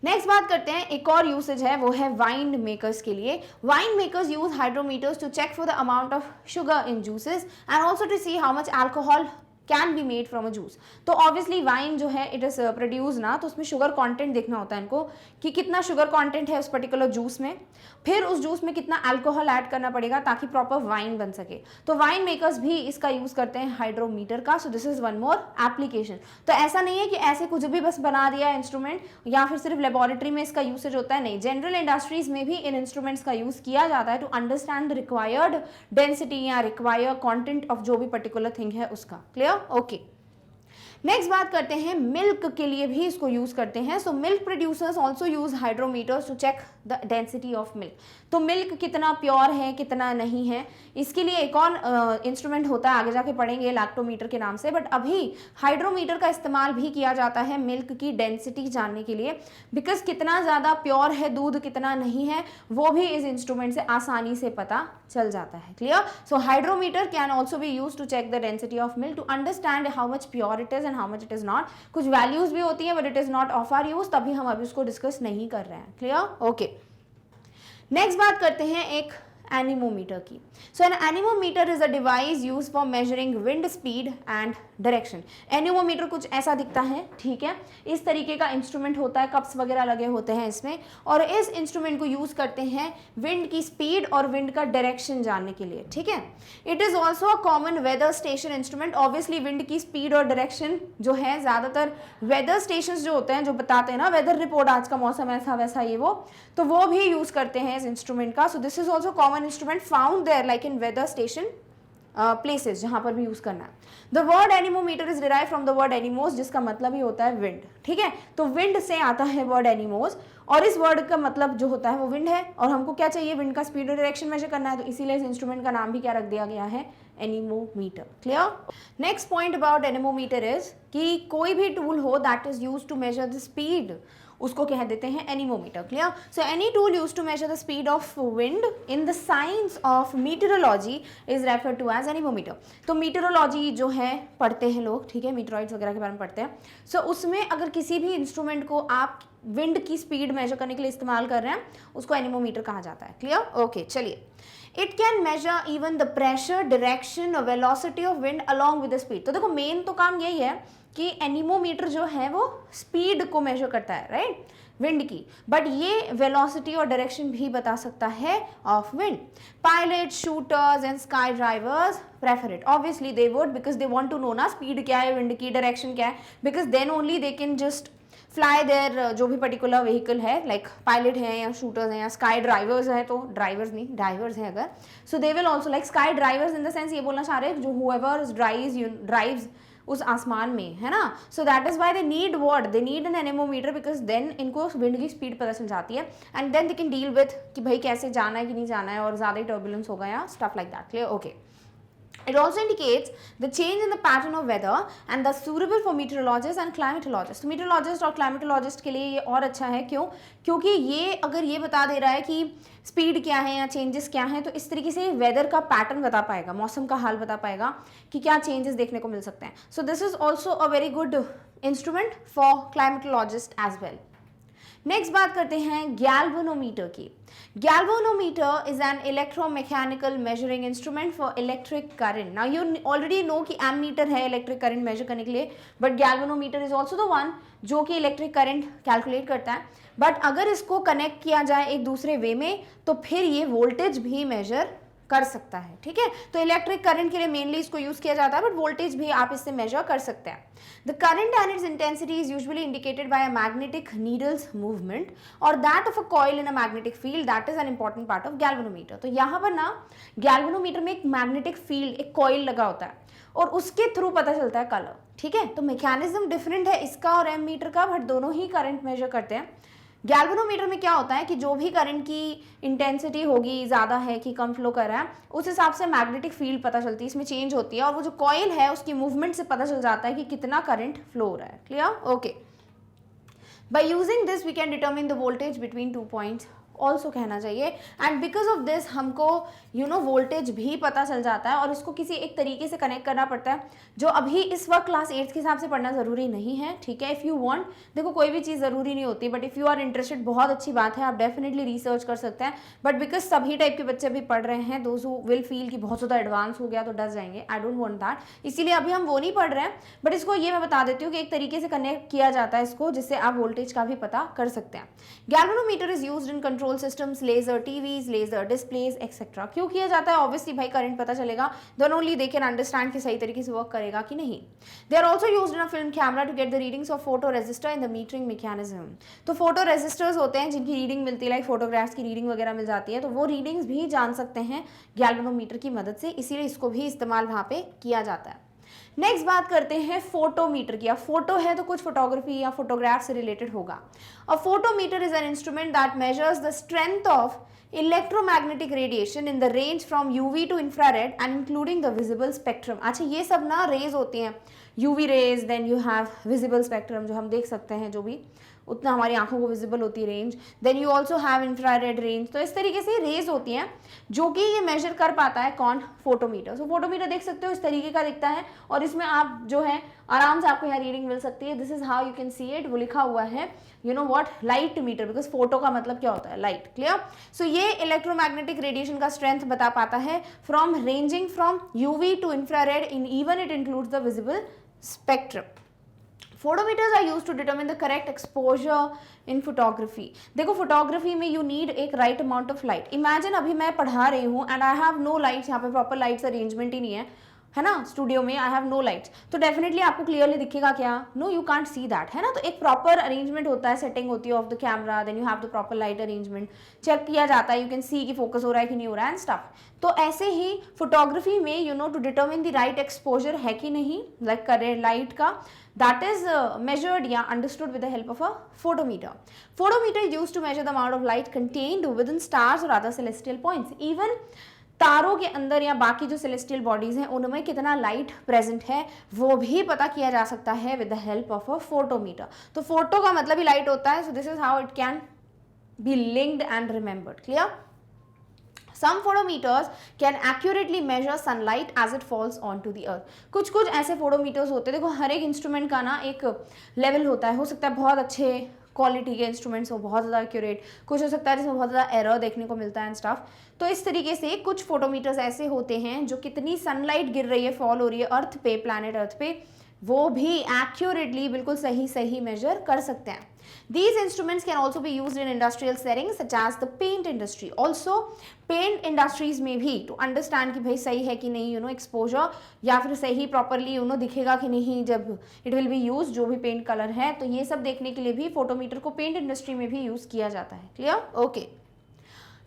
नेक्स्ट बात करते हैं, एक और यूसेज है, वो है वाइन मेकर्स के लिए। Wine makers use hydrometers to check for the amount of sugar in juices and also to see how much alcohol can be made from a juice. तो ऑब्वियसली वाइन जो है it is produce ना, तो उसमें sugar content देखना होता है इनको कि कितना शुगर कंटेंट है उस पर्टिकुलर जूस में, फिर उस जूस में कितना अल्कोहल ऐड करना पड़ेगा ताकि प्रॉपर वाइन बन सके। तो वाइन मेकर्स भी इसका यूज करते हैं हाइड्रोमीटर का। So this is one more application. तो ऐसा नहीं है कि ऐसे कुछ भी बस बना दिया इंस्ट्रूमेंट या फिर सिर्फ लेबोरेटरी में इसका यूसेज होता है, नहीं, जनरल इंडस्ट्रीज में भी इन इंस्ट्रूमेंट्स का यूज किया जाता है to understand the required density या रिक्वायर्ड कॉन्टेंट ऑफ जो भी पर्टिकुलर थिंग है उसका। क्लियर? ओके। नेक्स्ट बात करते हैं, मिल्क के लिए भी इसको यूज करते हैं। So milk producers also use hydrometers to check the density of milk. तो मिल्क कितना प्योर है कितना नहीं है, इसके लिए एक और इंस्ट्रूमेंट होता है, आगे जाके पढ़ेंगे, लैक्टोमीटर के नाम से। बट अभी हाइड्रोमीटर का इस्तेमाल भी किया जाता है मिल्क की डेंसिटी जानने के लिए, बिकॉज कितना ज़्यादा प्योर है दूध कितना नहीं है वो भी इस इंस्ट्रूमेंट से आसानी से पता चल जाता है। Clear? So hydrometer can also be use to check the density of milk to understand how much pure it is and how much it is not. कुछ वैल्यूज भी होती है but it is not of our use, तभी हम अभी उसको discuss नहीं कर रहे हैं। क्लियर? ओके। नेक्स्ट बात करते हैं एक एनीमोमीटर की। So an anemometer is a device use for measuring wind speed and direction. Anemometer कुछ ऐसा दिखता है, ठीक है, इस तरीके का इंस्ट्रूमेंट होता है, कप्स वगैरह लगे होते हैं इसमें, और इस इंस्ट्रूमेंट को यूज करते हैं विंड की स्पीड और विंड का डायरेक्शन जानने के लिए। ठीक है, it is also a common weather station instrument. Obviously wind की स्पीड और डायरेक्शन जो है ज्यादातर वेदर स्टेशन जो होते हैं, जो बताते हैं ना वेदर रिपोर्ट, आज का मौसम ऐसा वैसा ये वो, तो वो भी यूज करते हैं इस इंस्ट्रूमेंट का। So this is also common instrument found there like in weather station places, जहां पर भी यूज करना है। The word anemometer is derive from the word anemos, जिसका मतलब ही होता है विंड। ठीक है, तो विंड से आता है वर्ड एनीमोस, और इस वर्ड का मतलब जो होता है वो विंड है, और हमको क्या चाहिए, विंड का स्पीड और डायरेक्शन मेजर करना है, तो इसीलिए इस इंस्ट्रूमेंट का नाम भी क्या रख दिया गया है, anemometer. Clear? Next point about anemometer is कि कोई भी टूल हो that is used to measure the speed, उसको कह देते हैं anemometer. Clear? So any tool use to measure the speed of wind in the science of meteorology is refer to as anemometer. तो meteorology जो है पढ़ते हैं लोग, ठीक है, मीटरॉइड्स वगैरह के बारे में पढ़ते हैं। सो उसमें अगर किसी भी इंस्ट्रूमेंट को आप विंड की स्पीड मेजर करने के लिए इस्तेमाल कर रहे हैं, उसको एनीमोमीटर कहा जाता है। क्लियर? ओके, चलिए। It can measure even the pressure, direction और velocity of wind along with the speed. तो देखो मेन तो काम यही है कि एनीमोमीटर जो है वो स्पीड को मेजर करता है, राइट, विंड की, बट ये वेलोसिटी और डायरेक्शन भी बता सकता है of wind. Pilot, shooters and sky drivers prefer it. Obviously they would, because they want to know ना स्पीड क्या है, विंड की डायरेक्शन क्या है, because then only they can just fly there जो भी पर्टिकुलर व्हीकल है, लाइक पायलट है या शूटर्स हैं या स्काई ड्राइवर्स हैं, तो ड्राइवर्स नहीं ड्राइवर्स हैं अगर, so they will also like sky drivers in the sense ये बोलना चाह रहे हैं जो हुएवर ड्राइव्स उस आसमान में, है ना। So that is why they need what, they need an anemometer, because then इनको विंड की स्पीड पता चल जाती है and then they can deal with कि भाई कैसे जाना है कि नहीं जाना है और ज़्यादा ही टर्बुलेंस होगा या stuff like that. Clear? Okay. It also indicates the change in the pattern of weather and thus suitable for meteorologists and climatologists. meteorologist और climatologist के लिए ये और अच्छा है, क्यों? क्योंकि ये अगर ये बता दे रहा है कि स्पीड क्या है या चेंजेस क्या हैं, तो इस तरीके से वेदर का पैटर्न बता पाएगा, मौसम का हाल बता पाएगा कि क्या चेंजेस देखने को मिल सकते हैं। So this is also a very good instrument for climatologist as well. Next बात करते हैं गैल्वेनोमीटर की। Galvanometer is an electromechanical measuring instrument for electric current. Now you already know कि एमीटर है इलेक्ट्रिक करंट मेजर करने के लिए, but galvanometer is also the one जो कि इलेक्ट्रिक करंट कैलकुलेट करता है। बट अगर इसको कनेक्ट किया जाए एक दूसरे वे में तो फिर ये वोल्टेज भी मेजर कर सकता है, ठीक है। तो इलेक्ट्रिक करंट के लिए मेनली इसको यूज किया जाता है, बट वोल्टेज भी आप इससे मेजर कर सकते हैं। The current and its intensity is usually indicated by a magnetic needles movement और that of a coil in a magnetic field, that is an important part of galvanometer. तो यहाँ पर ना गैल्वेनोमीटर में एक मैग्नेटिक फील्ड, एक coil लगा होता है और उसके थ्रू पता चलता है कलर, ठीक है। तो मैकेनिज्म डिफरेंट है इसका और एमीटर का, बट दोनों ही करंट मेजर करते हैं। गैल्वेनोमीटर में क्या होता है कि जो भी करंट की इंटेंसिटी होगी, ज़्यादा है कि कम फ्लो कर रहा है, उस हिसाब से मैग्नेटिक फील्ड पता चलती है, इसमें चेंज होती है और वो जो कॉइल है उसकी मूवमेंट से पता चल जाता है कि कितना करंट फ्लो हो रहा है। Clear? Okay. By using this we can determine the voltage between 2 points also कहना चाहिए, एंड बिकॉज ऑफ दिस हमको वोल्टेज भी पता चल जाता है और इसको किसी एक तरीके से कनेक्ट करना पड़ता है जो अभी इस वक्त क्लास 8 के हिसाब से पढ़ना ज़रूरी नहीं है, ठीक है। इफ़ यू वांट, देखो कोई भी चीज़ ज़रूरी नहीं होती, but if you are interested बहुत अच्छी बात है, आप डेफिनेटली रिसर्च कर सकते हैं, बट बिकॉज सभी टाइप के बच्चे भी पढ़ रहे हैं, दोज हु विल फील कि बहुत ज़्यादा एडवांस हो गया तो डर जाएंगे, आई डोंट वांट दैट, इसीलिए अभी हम वो नहीं पढ़ रहे हैं, बट इसको ये मैं बता देती हूँ कि एक तरीके से कनेक्ट किया जाता है इसको, जिससे आप वोल्टेज का भी पता कर सकते हैं। Galvanometer is used in control systems, laser TVs, laser displays etcetera. क्यों किया जाता है? ऑब्वियसली भाई करंट पता चलेगा, then only they can understand कि सही तरीके से वर्क करेगा कि नहीं। They are also used in a film camera to get the readings of photo resistor in the metering mechanism. तो फोटो रेजिस्टर्स होते हैं जिनकी रीडिंग मिलती है, लाइक फोटोग्राफ्स की रीडिंग वगैरह मिल जाती है, तो वो रीडिंग्स भी जान सकते हैं गैल्वेनोमीटर की मदद से, इसीलिए इसको भी इस्तेमाल वहाँ पे किया जाता है। नेक्स्ट बात करते हैं फोटोमीटर की। अब फोटो है तो कुछ फोटोग्राफी या फोटोग्राफ से रिलेटेड होगा। A photometer is an instrument that measures the strength of electromagnetic radiation in the range from UV to infrared and including the visible spectrum. अच्छा, ये सब ना रेज होती हैं, UV rays, then you have visible spectrum जो हम देख सकते हैं, जो भी उतना हमारी आंखों को विजिबल होती है range, then you also have infrared range. तो इस तरीके से रेज होती हैं जो कि ये मेजर कर पाता है कौन? फोटोमीटर। सो फोटोमीटर देख सकते हो इस तरीके का दिखता है और इसमें आप जो है आराम से आपको यहाँ रीडिंग मिल सकती है। This is how you can see it. वो लिखा हुआ है you know what, light metre, because photo का मतलब क्या होता है? लाइट। क्लियर? सो ये इलेक्ट्रोमैग्नेटिक रेडिएशन का स्ट्रेंथ बता पाता है from ranging from UV to infrared, in even it includes the visible spectrum. Photometers are used to determine the correct exposure in photography. देखो फोटोग्राफी में you need एक right amount of light. Imagine अभी मैं पढ़ा रही हूँ and I have no lights, यहाँ पे proper lights arrangement ही नहीं है ना, स्टूडियो में आई हैव नो लाइट्स, तो डेफिनेटली आपको क्लियरली दिखेगा क्या? No, you can't see that, है ना। तो एक प्रॉपर अरेंजमेंट होता है, सेटिंग होती है of the camera, then you have the proper light arrangement, check किया जाता है, यू कैन सी कि फोकस हो रहा है कि नहीं हो रहा है एंड स्टफ। तो ऐसे ही फोटोग्राफी में you know to determine the right exposure है कि नहीं, लाइक करे लाइट का, that is measured या understood with the help of a photometer. Photometer is used to measure the amount of light contained within stars or other celestial points. Even तारों के अंदर या बाकी जो सेलेस्टियल बॉडीज हैं उनमें कितना लाइट प्रेजेंट है वो भी पता किया जा सकता है with the help of a photometer. तो फोटो का मतलब ही लाइट होता है, सो this is how it can be linked and remembered. Clear? Some photometers can accurately measure sunlight as it falls onto the earth. कुछ ऐसे फोटोमीटर्स होते हैं, देखो हर एक इंस्ट्रूमेंट का ना एक लेवल होता है, हो सकता है बहुत अच्छे क्वालिटी के इंस्ट्रूमेंट्स हो, बहुत ज़्यादा एक्यूरेट, कुछ हो सकता है जिसमें बहुत ज़्यादा एरर देखने को मिलता है एंड स्टफ। तो इस तरीके से कुछ फोटोमीटर्स ऐसे होते हैं जो कितनी सनलाइट गिर रही है, फॉल हो रही है अर्थ पे, प्लैनेट अर्थ पे, वो भी एक्यूरेटली बिल्कुल सही मेजर कर सकते हैं। These instruments can also be used in industrial settings such as the paint industry. Also, paint industries में भी to understand कि भाई सही है कि नहीं, exposure या फिर सही properly दिखेगा कि नहीं जब it will be used, जो भी पेंट कलर है, तो ये सब देखने के लिए भी फोटोमीटर को पेंट इंडस्ट्री में भी यूज किया जाता है। क्लियर? ओके।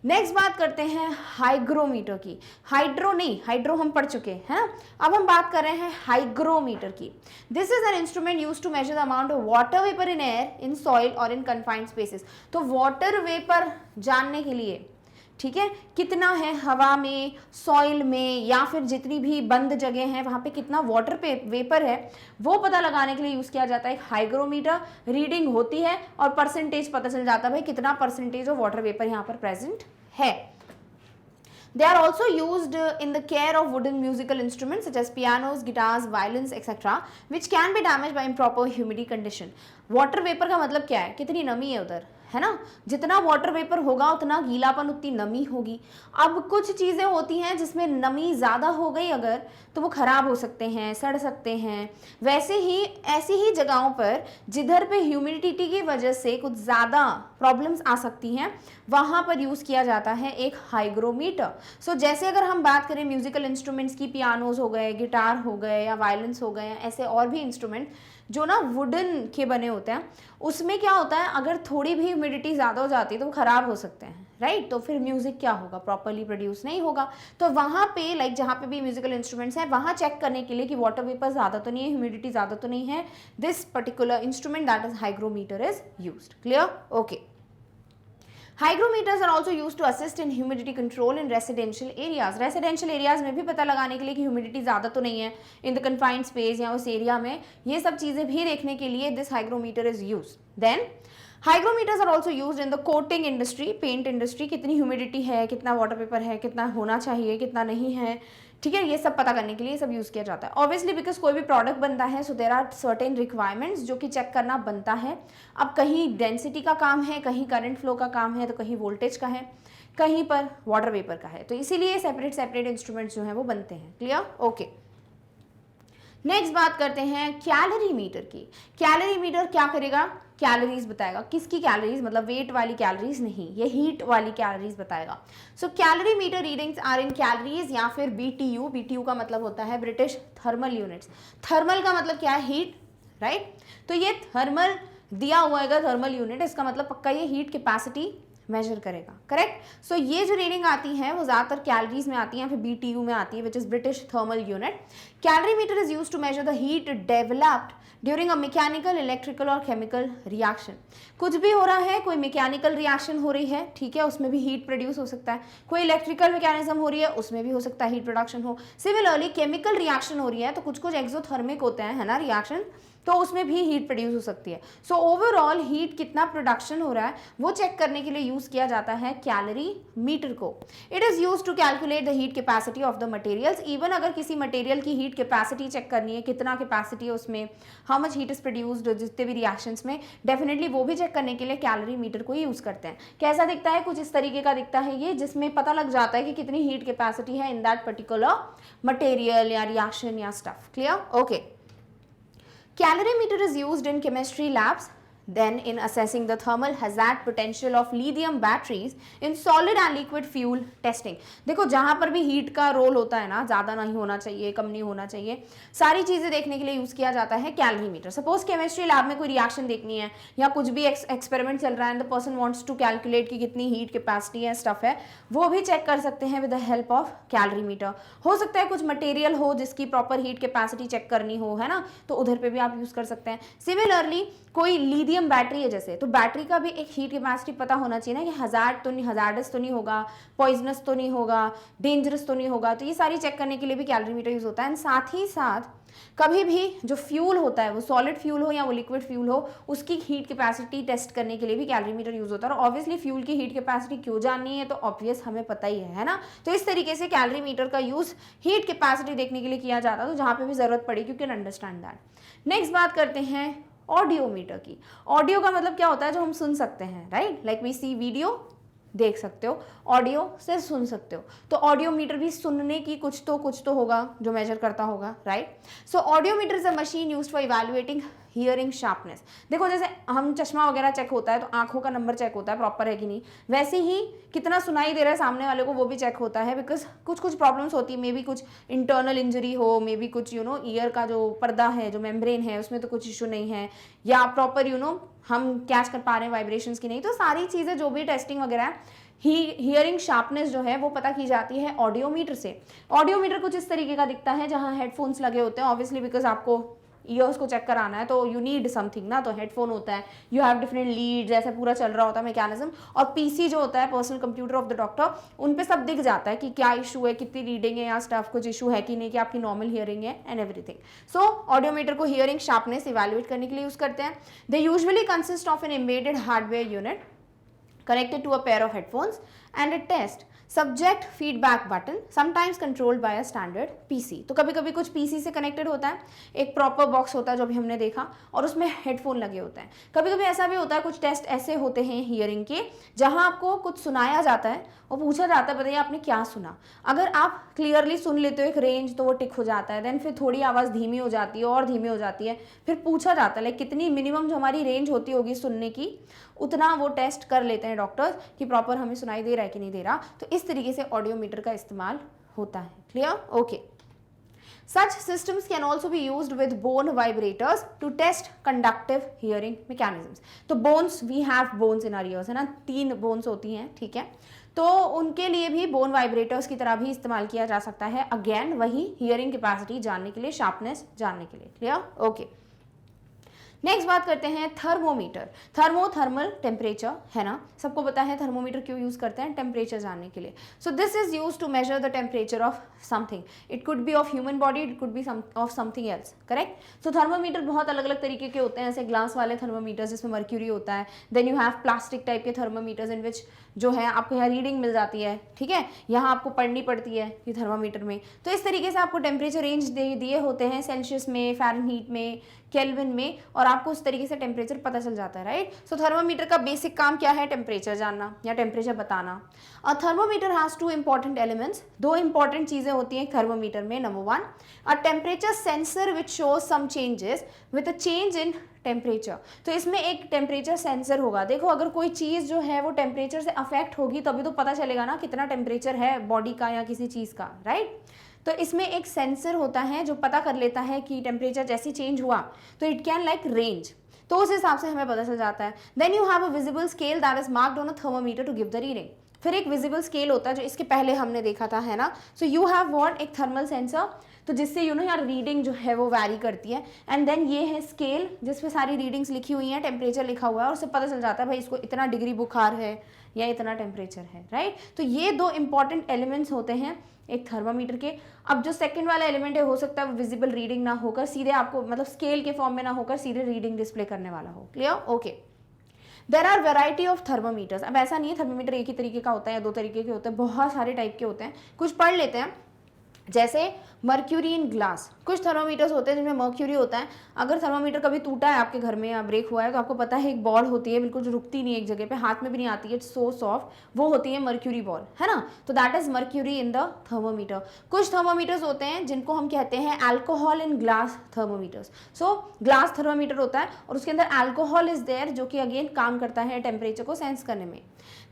नेक्स्ट बात करते हैं हाइग्रोमीटर की। हाइड्रो हम पढ़ चुके हैं ना, अब हम बात कर रहे हैं हाइग्रोमीटर की। This is an instrument used to measure the amount of water vapour in air, in soil और इन कन्फाइंड स्पेसेस। तो वाटर वेपर जानने के लिए, ठीक है, कितना है हवा में, सॉइल में, या फिर जितनी भी बंद जगह हैं वहां पे कितना वाटर पे वेपर है, वो पता लगाने के लिए यूज किया जाता है एक हाइग्रोमीटर। रीडिंग होती है और परसेंटेज पता चल जाता है भाई कितना परसेंटेज ऑफ वाटर वेपर यहाँ पर प्रेजेंट है। They are also used in the care of wooden musical instruments such as pianos, guitars, violins, etc., which can be damaged by improper humidity condition. Water vapour का मतलब क्या है? कितनी नमी है उधर, है ना? जितना वाटर वेपर होगा उतना गीलापन, उतनी नमी होगी। अब कुछ चीज़ें होती हैं जिसमें नमी ज़्यादा हो गई अगर, तो वो ख़राब हो सकते हैं, सड़ सकते हैं। वैसे ही ऐसी ही जगहों पर जिधर पे ह्यूमिडिटी की वजह से कुछ ज़्यादा प्रॉब्लम्स आ सकती हैं, वहाँ पर यूज़ किया जाता है एक हाइग्रोमीटर। सो जैसे अगर हम बात करें म्यूजिकल इंस्ट्रूमेंट्स की, पियानोज हो गए, गिटार हो गए या वायलिन्स हो गए, ऐसे और भी इंस्ट्रूमेंट जो ना वुडन के बने होते हैं, उसमें क्या होता है अगर थोड़ी भी ह्यूमिडिटी ज़्यादा हो जाती है तो वो ख़राब हो सकते हैं, राइट? तो फिर म्यूज़िक क्या होगा? प्रॉपरली प्रोड्यूस नहीं होगा। तो वहाँ पे लाइक जहाँ पे भी म्यूजिकल इंस्ट्रूमेंट्स हैं वहाँ चेक करने के लिए कि वाटर वेपर ज़्यादा तो नहीं है, ह्यूमिडिटी ज़्यादा तो नहीं है, this particular instrument that is hygrometer is used. Clear? Okay. Hygrometers are also used to assist in humidity control in residential areas. Residential areas में भी पता लगाने के लिए कि ह्यूमिडिटी ज़्यादा तो नहीं है in the confined space या उस एरिया में, ये सब चीज़ें भी देखने के लिए this hygrometer is used. Then hygrometers are also use in the coating industry, paint industry. कितनी ह्यूमिडिटी है, कितना वाटर पेपर है, कितना होना चाहिए, कितना नहीं है, ठीक है, ये सब पता करने के लिए सब यूज़ किया जाता है। ऑब्वियसली बिकॉज कोई भी प्रोडक्ट बनता है सो देर आर सर्टेन रिक्वायरमेंट्स जो कि चेक करना बनता है। अब कहीं डेंसिटी का काम है, कहीं करंट फ्लो का काम है, तो कहीं वोल्टेज का है, कहीं पर वाटर वेपर का है, तो इसीलिए सेपरेट इंस्ट्रूमेंट्स जो हैं वो बनते हैं। क्लियर? ओके। नेक्स्ट बात करते हैं कैलोरी मीटर की। कैलोरी मीटर क्या करेगा? कैलोरीज बताएगा। किसकी कैलोरीज? मतलब वेट वाली कैलोरीज नहीं, ये हीट वाली कैलोरीज बताएगा। So calorie meter readings are in calories या फिर BTU। BTU का मतलब होता है ब्रिटिश थर्मल यूनिट्स। थर्मल का मतलब क्या है? Heat, right? तो ये थर्मल दिया हुआ है थर्मल यूनिट, इसका मतलब पक्का ये हीट कैपेसिटी मेजर करेगा। करेक्ट? सो ये जो रीडिंग आती है वो ज़्यादातर कैलोरीज में आती है, फिर BTU में आती है, which is British thermal unit. Calorimeter is use to measure the heat developed during a mechanical, electrical और केमिकल रिएक्शन। कुछ भी हो रहा है, कोई मैकेनिकल रिएक्शन हो रही है, ठीक है, उसमें भी हीट प्रोड्यूस हो सकता है। कोई इलेक्ट्रिकल मैकेनिज्म हो रही है, उसमें भी हो सकता है हीट प्रोडक्शन हो। सिमिलरली केमिकल रिएक्शन हो रही है तो कुछ एक्सोथर्मिक होते हैं, है ना, रिएक्शन, तो उसमें भी हीट प्रोड्यूस हो सकती है। सो ओवरऑल हीट कितना प्रोडक्शन हो रहा है वो चेक करने के लिए यूज किया जाता है कैलोरी मीटर को। It is use to calculate the heat capacity of the materials. Even अगर किसी मटेरियल की हीट कैपेसिटी चेक करनी है, कितना कैपेसिटी है उसमें, how much heat is produced, जितने भी रिएक्शंस में, डेफिनेटली वो भी चेक करने के लिए कैलोरी मीटर को यूज करते हैं। कैसा दिखता है? कुछ इस तरीके का दिखता है ये, जिसमें पता लग जाता है कि कितनी हीट कैपेसिटी है इन दैट पर्टिकुलर मटेरियल या रिएक्शन या stuff. Clear? Okay. Calorimeter is used in chemistry labs, then in assessing the thermal hazard potential of lithium batteries in solid and liquid fuel testing. देखो जहाँ पर भी heat का role होता है ना, ज़्यादा नहीं होना चाहिए, कम नहीं होना चाहिए, सारी चीज़ें देखने के लिए यूज़ किया जाता है कैलोरीमीटर। सपोज केमिस्ट्री लैब में कोई रिएक्शन देखनी है या कुछ भी एक्सपेरिमेंट चल रहा है and the person wants to calculate कि कितनी हीट कैपेसिटी है, स्टफ है, वो भी चेक कर सकते हैं with the help of calorimeter. हो सकता है कुछ मटेरियल हो जिसकी प्रॉपर हीट कैपेसिटी चेक करनी हो, है ना, तो उधर पे भी आप यूज़ कर सकते हैं। सिमिलरली कोई लिथियम लिथियम बैटरी है जैसे, तो बैटरी का भी एक हीट कैपेसिटी पता होना चाहिए ना कि हजार्डस तो नहीं होगा, पॉइजनस तो नहीं होगा, डेंजरस तो नहीं होगा। तो ये सारी चेक करने के लिए भी कैलोरीमीटर यूज होता है। एंड साथ ही साथ कभी भी जो फ्यूल होता है वो सॉलिड फ्यूल हो या वो लिक्विड फ्यूल हो, उसकी हीट कैपेसिटी टेस्ट करने के लिए भी कैलोरीमीटर यूज होता है। और ऑब्वियसली फ्यूल की हीट कैपेसिटी क्यों जाननी है, तो ऑब्वियस हमें पता ही है ना। तो इस तरीके से कैलोरीमीटर का यूज हीट कैपेसिटी देखने के लिए किया जाता है, तो जहां पे भी जरूरत पड़ी, you can understand that. Next बात करते हैं ऑडियोमीटर की। ऑडियो का मतलब क्या होता है, जो हम सुन सकते हैं, right, like we see video, देख सकते हो, ऑडियो सिर्फ सुन सकते हो। तो ऑडियोमीटर भी सुनने की कुछ तो होगा जो मेजर करता होगा, right. So audiometer is a machine used for evaluating hearing sharpness. देखो जैसे हम चश्मा वगैरह चेक होता है तो आंखों का नंबर चेक होता है प्रॉपर है कि नहीं, वैसे ही कितना सुनाई दे रहा है सामने वाले को वो भी चेक होता है। बिकॉज कुछ प्रॉब्लम्स होती है, मे बी कुछ इंटरनल इंजरी हो, मे बी कुछ ईयर का जो पर्दा है, जो मेम्ब्रेन है, उसमें तो कुछ इशू नहीं है, या प्रॉपर हम कैच कर पा रहे हैं वाइब्रेशंस की नहीं। तो सारी चीज़ें जो भी टेस्टिंग वगैरह है, हियरिंग शार्पनेस जो है वो पता की जाती है ऑडियोमीटर से। ऑडियोमीटर कुछ इस तरीके का दिखता है, जहां हेडफोन्स लगे होते हैं, ऑब्वियसली बिकॉज आपको ईयर्स को चेक कराना है तो यू नीड समथिंग ना, तो हेडफोन होता है, यू हैव डिफरेंट लीड्स, ऐसे पूरा चल रहा होता है मैकेनिज्म। और पीसी जो होता है, personal computer of the doctor, उन पे सब दिख जाता है कि क्या इशू है, कितनी रीडिंग है, या स्टफ कुछ इशू है कि नहीं, कि आपकी नॉर्मल हियरिंग है एंड एवरीथिंग। सो ऑडियोमीटर को हियरिंग शार्पनेस इवैल्यूएट करने के लिए यूज करते हैं। They usually consist of an embedded hardware unit connected to a pair of headphones and a test subject feedback button sometimes controlled by a standard PC। तो कभी कभी कुछ PC से कनेक्टेड होता है, एक प्रॉपर बॉक्स होता है जो अभी हमने देखा, और उसमें हेडफोन लगे होते हैं। कभी कभी ऐसा भी होता है, कुछ टेस्ट ऐसे होते हैं हियरिंग के जहां आपको कुछ सुनाया जाता है और पूछा जाता है बताइए आपने क्या सुना। अगर आप क्लियरली सुन लेते हो एक रेंज तो वो टिक हो जाता है, देन फिर थोड़ी आवाज़ धीमी हो जाती है और धीमी हो जाती है, फिर पूछा जाता है लाइक कितनी मिनिमम जो हमारी रेंज होती होगी सुनने की, उतना वो टेस्ट कर लेते हैं डॉक्टर्स कि प्रॉपर हमें सुनाई दे रहा है कि नहीं दे रहा। तो इस तरीके से ऑडियोमीटर का इस्तेमाल होता है। Clear? Okay. Such systems can also be used with bone vibrators to test conductive hearing mechanisms। तो bones, we have bones in our ears, है ना, 3 bones होती हैं, ठीक है, तो उनके लिए भी बोन वाइब्रेटर्स की तरह भी इस्तेमाल किया जा सकता है। अगेन वही हियरिंग कैपेसिटी जानने के लिए, शार्पनेस जानने के लिए। क्लियर? ओके। नेक्स्ट बात करते हैं थर्मोमीटर। थर्मल टेम्परेचर, है ना, सबको पता है थर्मोमीटर क्यों यूज करते हैं, टेम्परेचर जानने के लिए। So this is use to measure the temperature of something, it could be of human body, it could be of something else, correct. So thermometer बहुत अलग अलग तरीके के होते हैं, ऐसे ग्लास वाले थर्मोमीटर जिसमें मर्क्यूरी होता है, then you have plastic type के थर्मोमीटर्स इन विच जो है आपको यहाँ रीडिंग मिल जाती है, ठीक है, यहाँ आपको पढ़नी पड़ती है ये थर्मोमीटर में। तो इस तरीके से आपको टेम्परेचर रेंज दिए होते हैं सेल्सियस में, फ़ारेनहीट में, केल्विन में, और आपको उस तरीके से टेम्परेचर पता चल जाता है, राइट। सो थर्मोमीटर का बेसिक काम क्या है, टेम्परेचर जानना या टेम्परेचर बताना। और thermometer has 2 important elements, 2 important चीज़ें होती हैं थर्मोमीटर में। Number 1, a temperature sensor which shows some changes with a change in temperature. तो इसमें एक टेम्परेचर सेंसर होगा। देखो अगर कोई चीज़ जो है वो टेम्परेचर से अफेक्ट होगी तभी तो पता चलेगा ना कितना टेम्परेचर है बॉडी का या किसी चीज़ का, राइट। तो इसमें एक सेंसर होता है जो पता कर लेता है कि टेम्परेचर जैसे चेंज हुआ तो इट कैन लाइक रेंज, तो उस हिसाब से हमें पता चल जाता है। Then you have a visible scale that is marked on a thermometer to give the reading. फिर एक विजिबल स्केल होता है जो इसके पहले हमने देखा था, है ना। सो यू हैव व्हाट, एक थर्मल सेंसर, तो जिससे यार रीडिंग जो है वो वैरी करती है। एंड देन ये है स्केल जिसपे सारी रीडिंग्स लिखी हुई हैं, टेम्परेचर लिखा हुआ है, और उससे पता चल जाता है भाई इसको इतना डिग्री बुखार है या इतना टेम्परेचर है, राइट। तो ये 2 इंपॉर्टेंट एलिमेंट्स होते हैं एक थर्मामीटर के। अब जो सेकंड वाला एलिमेंट है हो सकता है वो विजिबल रीडिंग ना होकर सीधे आपको मतलब स्केल के फॉर्म में ना होकर सीधे रीडिंग डिस्प्ले करने वाला हो। Clear? Okay. There are variety of thermometers. अब ऐसा नहीं है थर्मोमीटर एक ही तरीके का होता है या 2 तरीके के होते हैं, बहुत सारे टाइप के होते हैं। कुछ पढ़ लेते हैं, जैसे मर्क्यूरी इन ग्लास। कुछ थर्मोमीटर्स होते हैं जिनमें मर्क्यूरी होता है। अगर थर्मोमीटर कभी टूटा है आपके घर में या ब्रेक हुआ है तो आपको पता है एक बॉल होती है बिल्कुल जो रुकती नहीं है एक जगह पे, हाथ में भी नहीं आती है, इट्स सो सॉफ्ट, वो होती है मर्क्यूरी बॉल, है ना। तो that is mercury in the thermometer. कुछ थर्मोमीटर्स होते हैं जिनको हम कहते हैं alcohol in glass thermometers. So glass thermometer होता है और उसके अंदर अल्कोहल इज देयर जो कि अगेन काम करता है टेम्परेचर को सेंस करने में।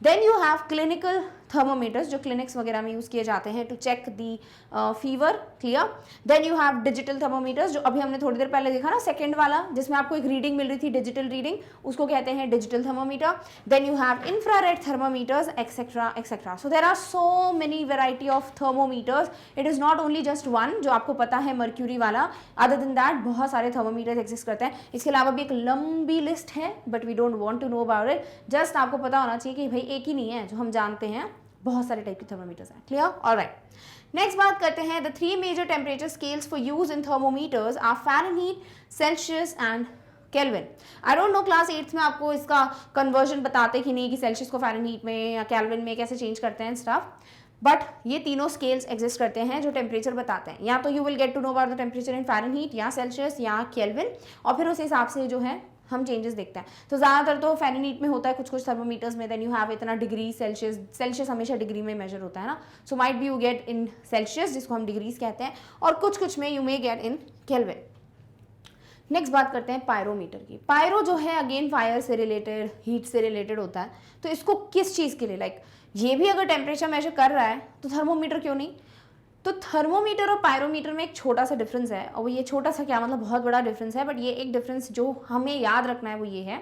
Then you have clinical thermometers जो क्लिनिक्स वगैरह में यूज़ किए जाते हैं to check the fever, clear. Then you have digital thermometers जो अभी हमने थोड़ी देर पहले देखा ना, सेकेंड वाला जिसमें आपको एक रीडिंग मिल रही थी, डिजिटल रीडिंग, उसको कहते हैं digital thermometer. Then you have infrared thermometers etcetera etcetera. So there are so many variety of thermometers, it is not only just one जो आपको पता है मर्क्यूरी वाला, अदर देन दैट बहुत सारे थर्मोमीटर्स एग्जिस्ट करते हैं। इसके अलावा भी एक लंबी लिस्ट है but we don't want to know about it, just आपको पता होना चाहिए कि भाई एक ही नहीं है, जो हम जानते हैं बहुत सारे टाइप के थर्मोमीटर्स हैं, क्लियर, ऑलराइट। नेक्स्ट बात करते हैं, the 3 major temperature scales for use in thermometers are Fahrenheit, Celsius and Kelvin. I don't know class 8th में आपको इसका कन्वर्जन बताते कि नहीं कि सेल्सियस को फ़ारेनहीट में या केल्विन में कैसे चेंज करते हैं स्टफ, बट ये तीनों स्केल्स एग्जिस्ट करते हैं जो टेम्परेचर बताते हैं। या तो you will get to know about the temperature in Fahrenheit या सेल्सियस या केल्विन, और फिर उस हिसाब से जो है हम चेंजेस देखते हैं। तो ज़्यादातर तो फ़ारेनहीट में होता है कुछ कुछ थर्मोमीटर्स में, देन यू हैव इतना डिग्री सेल्सियस, सेल्सियस हमेशा डिग्री में मेजर होता है ना, so might be you get in Celsius जिसको हम डिग्रीज कहते हैं, और कुछ कुछ में you may get in kelvin. Next बात करते हैं पायरोमीटर की। पायरो जो है अगेन फायर से रिलेटेड, हीट से रिलेटेड होता है, तो इसको किस चीज़ के लिए, लाइक ये भी अगर टेम्परेचर मेजर कर रहा है तो थर्मोमीटर क्यों नहीं। तो थर्मोमीटर और पायरोमीटर में एक छोटा सा डिफरेंस है, और ये छोटा सा क्या मतलब बहुत बड़ा डिफरेंस है, बट ये एक डिफरेंस जो हमें याद रखना है वो ये है,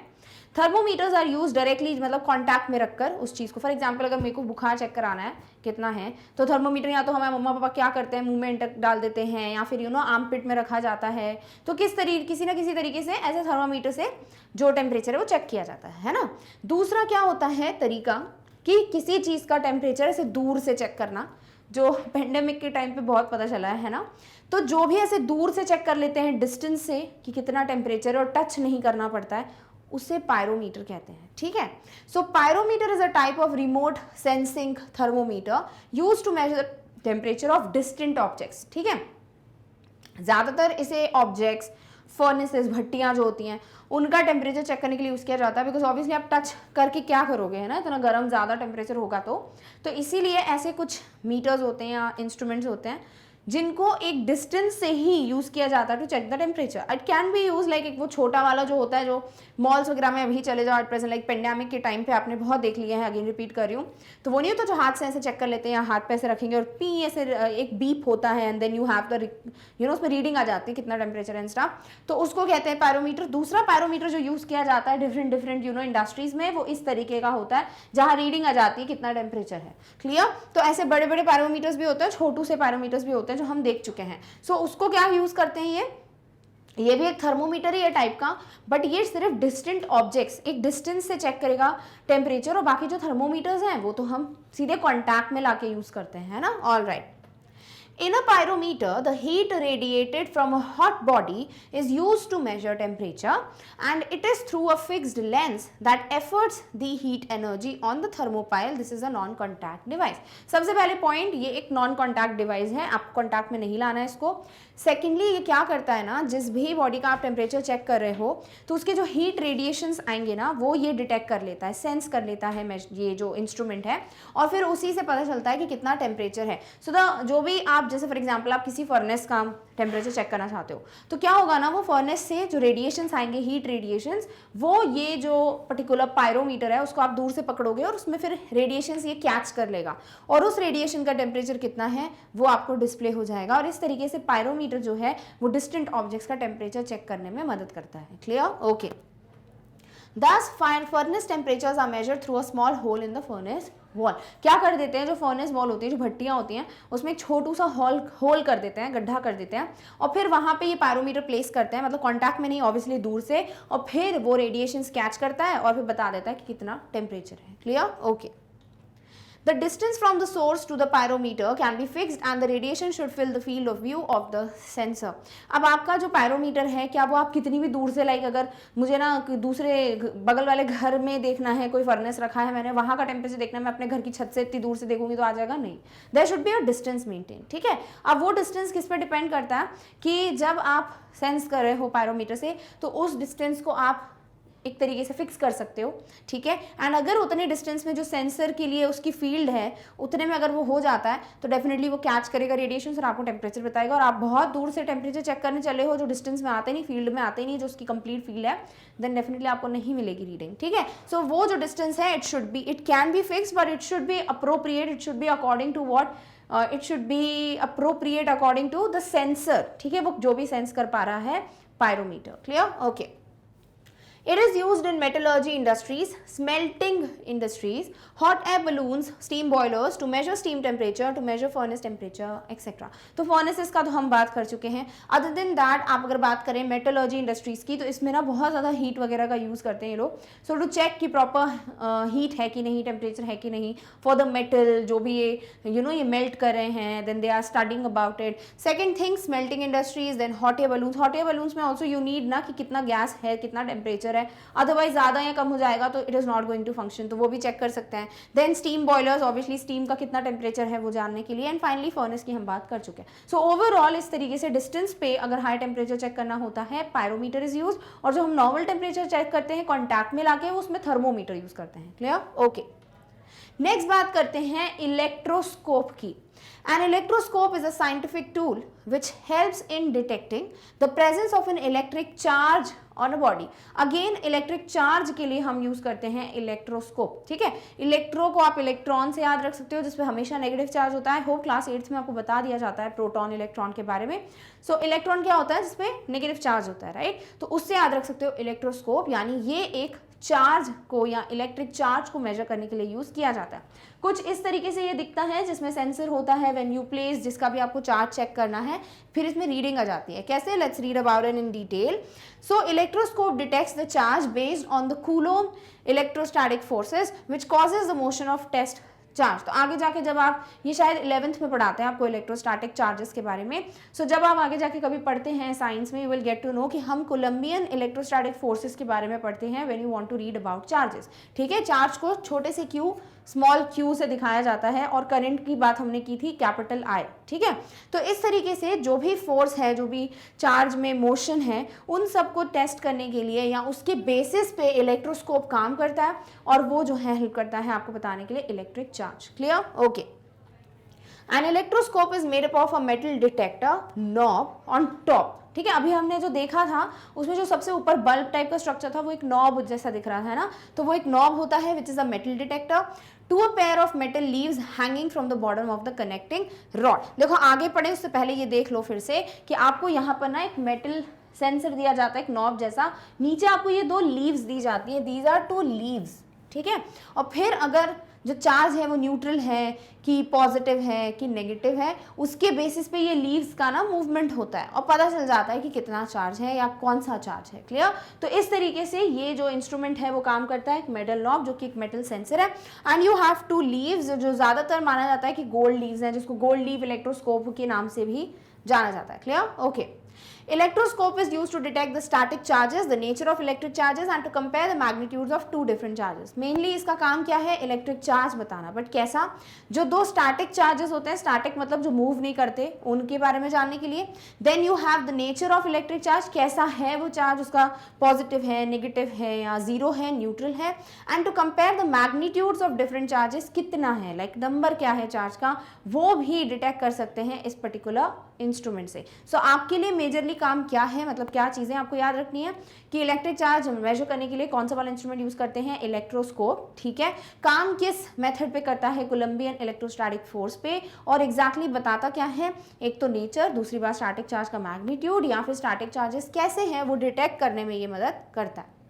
थर्मोमीटर्स आर यूज डायरेक्टली, मतलब कॉन्टैक्ट में रखकर उस चीज़ को। फॉर एग्जाम्पल अगर मेरे को बुखार चेक कराना है कितना है, तो थर्मोमीटर या तो हमारे मम्मा पापा क्या करते हैं, मुंह में डाल देते हैं, या फिर आर्म पिट में रखा जाता है, तो किसी ना किसी तरीके से ऐसे थर्मोमीटर से जो टेम्परेचर है वो चेक किया जाता है ना। दूसरा क्या होता है तरीका कि किसी चीज़ का टेम्परेचर ऐसे दूर से चेक करना, जो पेंडेमिक के टाइम पे बहुत पता चला है ना, तो जो भी ऐसे दूर से चेक कर लेते हैं डिस्टेंस से कि कितना टेम्परेचर और टच नहीं करना पड़ता है, उसे पायरोमीटर कहते हैं, ठीक है। So pyrometer is a type of remote sensing thermometer use to measure temperature of distant objects, ठीक है। ज़्यादातर इसे ऑब्जेक्ट्स, फर्नेसेस, भट्टियाँ जो होती हैं उनका टेम्परेचर चेक करने के लिए यूज़ किया जाता है, बिकॉज ऑब्वियसली आप टच करके क्या करोगे, है ना, इतना गर्म ज़्यादा टेम्परेचर होगा तो इसीलिए ऐसे कुछ मीटर्स होते हैं या इंस्ट्रूमेंट्स होते हैं जिनको एक डिस्टेंस से ही यूज़ किया जाता है to check the temperature. It can be use like एक वो छोटा वाला जो होता है जो मॉल्स वगैरह में अभी चले जाओ एट प्रेजेंट, लाइक पेंडेमिक के टाइम पे आपने बहुत देख लिया है, अगेन रिपीट कर रही हूँ, तो वो नहीं होता जो हाथ से ऐसे चेक कर लेते हैं या हाथ पे ऐसे रखेंगे और पी ऐसे एक बीप होता है and then you have the उसमें रीडिंग आ जाती है कितना टेम्परेचर एंड स्टफ, तो उसको कहते हैं पायरोमीटर। दूसरा पायरोमीटर जो यूज़ किया जाता है डिफरेंट इंडस्ट्रीज में, वो इस तरीके का होता है जहाँ रीडिंग आ जाती है कितना टेम्परेचर है, क्लियर। तो ऐसे बड़े बड़े पायरोमीटर्स भी होते हैं, छोटू से पायरोमीटर्स भी होते हैं जो हम देख चुके हैं। सो उसको क्या यूज करते हैं, ये भी एक थर्मोमीटर ही है टाइप का, बट ये सिर्फ डिस्टेंट ऑब्जेक्ट्स, एक डिस्टेंस से चेक करेगा टेम्परेचर, और बाकी जो थर्मोमीटर्स हैं वो तो हम सीधे कांटेक्ट में लाके यूज करते हैं, है ना, all right. In a pyrometer, the heat radiated from a hot body is used to measure temperature, and it is through a fixed lens that efforts the heat energy on the thermopile. This is a non-contact device. सबसे पहले point, ये एक non contact device है, आपको contact में नहीं लाना है इसको। सेकेंडली ये क्या करता है ना, जिस भी बॉडी का आप टेम्परेचर चेक कर रहे हो तो उसके जो हीट रेडिएशंस आएंगे ना वो ये डिटेक्ट कर लेता है, सेंस कर लेता है ये जो इंस्ट्रूमेंट है, और फिर उसी से पता चलता है कि कितना टेम्परेचर है। सो जो भी आप जैसे फॉर एग्जांपल आप किसी फर्नेस का टेम्परेचर चेक करना चाहते हो तो क्या होगा ना, वो फर्नेस से जो रेडिएशंस आएंगे, हीट रेडिएशंस, वो ये जो पर्टिकुलर पायरोमीटर है उसको आप दूर से पकड़ोगे और उसमें फिर रेडिएशंस ये कैच कर लेगा और उस रेडिएशन का टेम्परेचर कितना है वो आपको डिस्प्ले हो जाएगा, और इस तरीके से पायरोमीटर जो है वो डिस्टेंट ऑब्जेक्ट्स का टेम्परेचर चेक करने में मदद करता है, clear, okay. Thus, furnace temperatures are measured through a small hole in the furnace wall. क्या कर देते हैं, जो फर्नेस वॉल होती है, जो भट्टियाँ होती हैं, उसमें एक छोटू सा होल कर देते हैं, गड्ढा कर देते हैं, और फिर वहाँ पे ये पायरोमीटर प्लेस करते हैं, मतलब कॉन्टैक्ट में नहीं, ऑब्वियसली दूर से, और फिर वो रेडिएशंस कैच करता है और फिर बता देता है कि कितना टेम्परेचर है, clear, okay. The distance from the source to the pyrometer can be fixed and the radiation should fill the field of view of the sensor. अब आपका जो पायरोमीटर है, क्या वो आप कितनी भी दूर से, लाइक अगर मुझे ना दूसरे बगल वाले घर में देखना है, कोई फर्नेस रखा है मैंने, वहाँ का टेम्परेचर देखना है, मैं अपने घर की छत से इतनी दूर से देखूंगी तो आ जाएगा, नहीं, there should be a distance maintain, ठीक है। अब वो डिस्टेंस किस पर डिपेंड करता है कि जब आप सेंस कर रहे हो पायरोमीटर से तो उस डिस्टेंस को आप एक तरीके से फिक्स कर सकते हो, ठीक है। एंड अगर उतने डिस्टेंस में जो सेंसर के लिए उसकी फील्ड है उतने में अगर वो हो जाता है तो डेफिनेटली वो कैच करेगा रेडिएशन और आपको टेम्परेचर बताएगा। और आप बहुत दूर से टेम्परेचर चेक करने चले हो जो डिस्टेंस में आते नहीं, फील्ड में आते नहीं, जो उसकी कंप्लीट फील्ड है, देन डेफिनेटली आपको नहीं मिलेगी रीडिंग, ठीक है। सो वो जो डिस्टेंस है it can be fix but it should be appropriate, it should be according to what it should be appropriate according to the sensor, ठीक है, वो जो भी सेंस कर पा रहा है pyrometer. Clear? Okay. It is used in metallurgy industries, smelting industries, hot air balloons, steam boilers to measure steam temperature, to measure furnace temperature, etc. तो furnaces का तो हम बात कर चुके हैं। Other than that, आप अगर बात करें metallurgy industries की तो इसमें ना बहुत ज़्यादा हीट वगैरह का यूज़ करते हैं ये लोग। So to check कि proper हीट है कि नहीं, टेम्परेचर है कि नहीं for the metal, जो भी ये ये मेल्ट कर रहे हैं, then they are studying about it. Second thing, smelting industries, then hot air balloons. Hot air balloons में also you need ना कि कितना गैस है, कितना टेम्परेचर है, अदरवाइज ज्यादा या कम हो जाएगा तो it is not going to function, तो वो भी चेक कर सकते हैं। Then steam boilers, obviously steam का कितना टेम्परेचर है वो जानने के लिए। एंड फाइनली फर्नेस की हम बात कर चुके हैं। सो ओवरऑल इस तरीके से डिस्टेंस पे अगर हाई टेम्परेचर चेक करना होता है पायरोमीटर इज यूज, और जो हम नॉर्मल टेम्परेचर चेक करते हैं कॉन्टैक्ट में लाके उसमें थर्मोमीटर यूज करते हैं। क्लियर? ओके। नेक्स्ट बात करते हैं इलेक्ट्रोस्कोप की। An electroscope is a scientific tool which helps in detecting the presence of an electric charge on a body. Again, electric charge के लिए हम यूज करते हैं इलेक्ट्रोस्कोप, ठीक है। इलेक्ट्रो को आप इलेक्ट्रॉन से याद रख सकते हो जिसपे हमेशा नेगेटिव चार्ज होता है। होप क्लास 8th में आपको बता दिया जाता है प्रोटॉन इलेक्ट्रॉन के बारे में। सो इलेक्ट्रॉन क्या होता है? जिसपे नेगेटिव चार्ज होता है, राइट। तो उससे याद रख सकते हो इलेक्ट्रोस्कोप, यानी ये एक चार्ज को या इलेक्ट्रिक चार्ज को मेजर करने के लिए यूज किया जाता है। कुछ इस तरीके से ये दिखता है जिसमें सेंसर होता है व्हेन यू प्लेस, जिसका भी आपको चार्ज चेक करना है, फिर इसमें रीडिंग आ जाती है। कैसे? Let's read about it in detail. So electroscope detects the charge based on the Coulomb electrostatic forces which causes the motion of test charge. तो आगे जाके जब आप ये शायद 11th में पढ़ाते हैं आपको इलेक्ट्रोस्टैटिक चार्जेस के बारे में। सो जब आप आगे जाके कभी पढ़ते हैं साइंस में, you will get to know कि हम कोलम्बियन इलेक्ट्रोस्टैटिक फोर्सेस के बारे में पढ़ते हैं when you want to read about charges, ठीक है। चार्ज को छोटे से क्यू, स्मॉल क्यू से दिखाया जाता है, और करंट की बात हमने की थी कैपिटल आई, ठीक है। तो इस तरीके से जो भी फोर्स है, जो भी चार्ज में मोशन है, उन सबको टेस्ट करने के लिए या उसके बेसिस पे इलेक्ट्रोस्कोप काम करता है, और वो जो है हेल्प करता है आपको बताने के लिए electric charge. Clear? Okay. An electroscope is made up of a metal detector knob on top, ठीक है। अभी हमने जो देखा था उसमें जो सबसे ऊपर बल्ब टाइप का स्ट्रक्चर था वो एक नॉब जैसा दिख रहा है ना, तो वो एक नॉब होता है which is a metal detector to a pair of metal leaves hanging from the bottom of the connecting rod. देखो आगे पढ़े उससे पहले ये देख लो फिर से कि आपको यहाँ पर ना एक मेटल सेंसर दिया जाता है, एक नॉब जैसा, नीचे आपको ये दो लीव्स दी जाती है, दीज आर 2 लीव्स, ठीक है। और फिर अगर जो चार्ज है वो न्यूट्रल है कि पॉजिटिव है कि नेगेटिव है, उसके बेसिस पे ये लीव्स का ना मूवमेंट होता है और पता चल जाता है कि कितना चार्ज है या कौन सा चार्ज है। क्लियर? तो इस तरीके से ये जो इंस्ट्रूमेंट है वो काम करता है, एक मेटल नॉब जो कि एक मेटल सेंसर है। एंड यू हैव 2 लीव्स जो ज़्यादातर माना जाता है कि गोल्ड लीव्स हैं, जिसको गोल्ड लीव इलेक्ट्रोस्कोप के नाम से भी जाना जाता है। Clear? Okay. Electroscope is used to detect the static charges, the nature of electric charges and to compare the magnitudes of 2 different charges. Mainly इसका काम क्या है? इलेक्ट्रिक चार्ज बताना। बट कैसा? जो 2 स्टैटिक चार्जेस होते हैं, स्टैटिक मतलब जो मूव नहीं करते, उनके बारे में जानने के लिए। Then you have the nature of electric charge, कैसा है वो चार्ज, उसका पॉजिटिव है, नेगेटिव है या जीरो है, न्यूट्रल है। And to compare the magnitudes of different charges, कितना है, लाइक नंबर क्या है चार्ज का, वो भी डिटेक्ट कर सकते हैं इस पर्टिकुलर इंस्ट्रूमेंट से। सो आपके लिए मेजरली काम क्या है, मतलब क्या चीजें आपको याद रखनी है कि इलेक्ट्रिक चार्ज मेजर करने के लिए कौन सा वाला इंस्ट्रूमेंट यूज करते हैं? इलेक्ट्रोस्कोप, ठीक है। काम किस मेथड पे करता है? कोलम्बियन इलेक्ट्रोस्टैटिक फोर्स पे। और एग्जैक्टली बताता क्या है? एक तो नेचर, दूसरी बात स्टैटिक चार्ज का मैग्नीट्यूड या फिर स्टैटिक चार्जेस कैसे हैं वो डिटेक्ट करने में ये मदद करता है।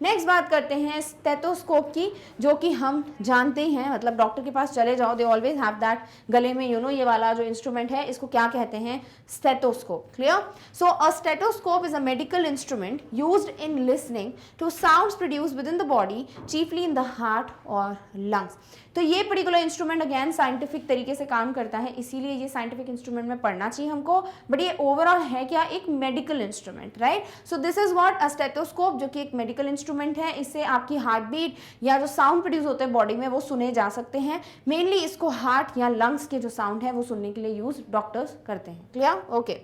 नेक्स्ट बात करते हैं स्टेथोस्कोप की, जो कि हम जानते हैं, मतलब डॉक्टर के पास चले जाओ, दे ऑलवेज हैव दैट गले में ये वाला जो इंस्ट्रूमेंट है, इसको क्या कहते हैं? Stethoscope. Clear? So a stethoscope is a medical instrument used in listening to sounds produced within the body, chiefly in the heart और लंग्स। तो ये पर्टिकुलर इंस्ट्रूमेंट अगेन साइंटिफिक तरीके से काम करता है, इसीलिए ये साइंटिफिक इंस्ट्रूमेंट में पढ़ना चाहिए हमको। बट ये ओवरऑल है क्या? एक medical instrument, right. So this is what a stethoscope, जो कि एक मेडिकल इंस्ट्रूमेंट है। इससे आपकी हार्ट बीट या जो साउंड प्रोड्यूस होते हैं बॉडी में वो सुने जा सकते हैं। मेनली इसको हार्ट या लंग्स के जो साउंड है वो सुनने के लिए यूज डॉक्टर्स करते हैं। Clear? Okay.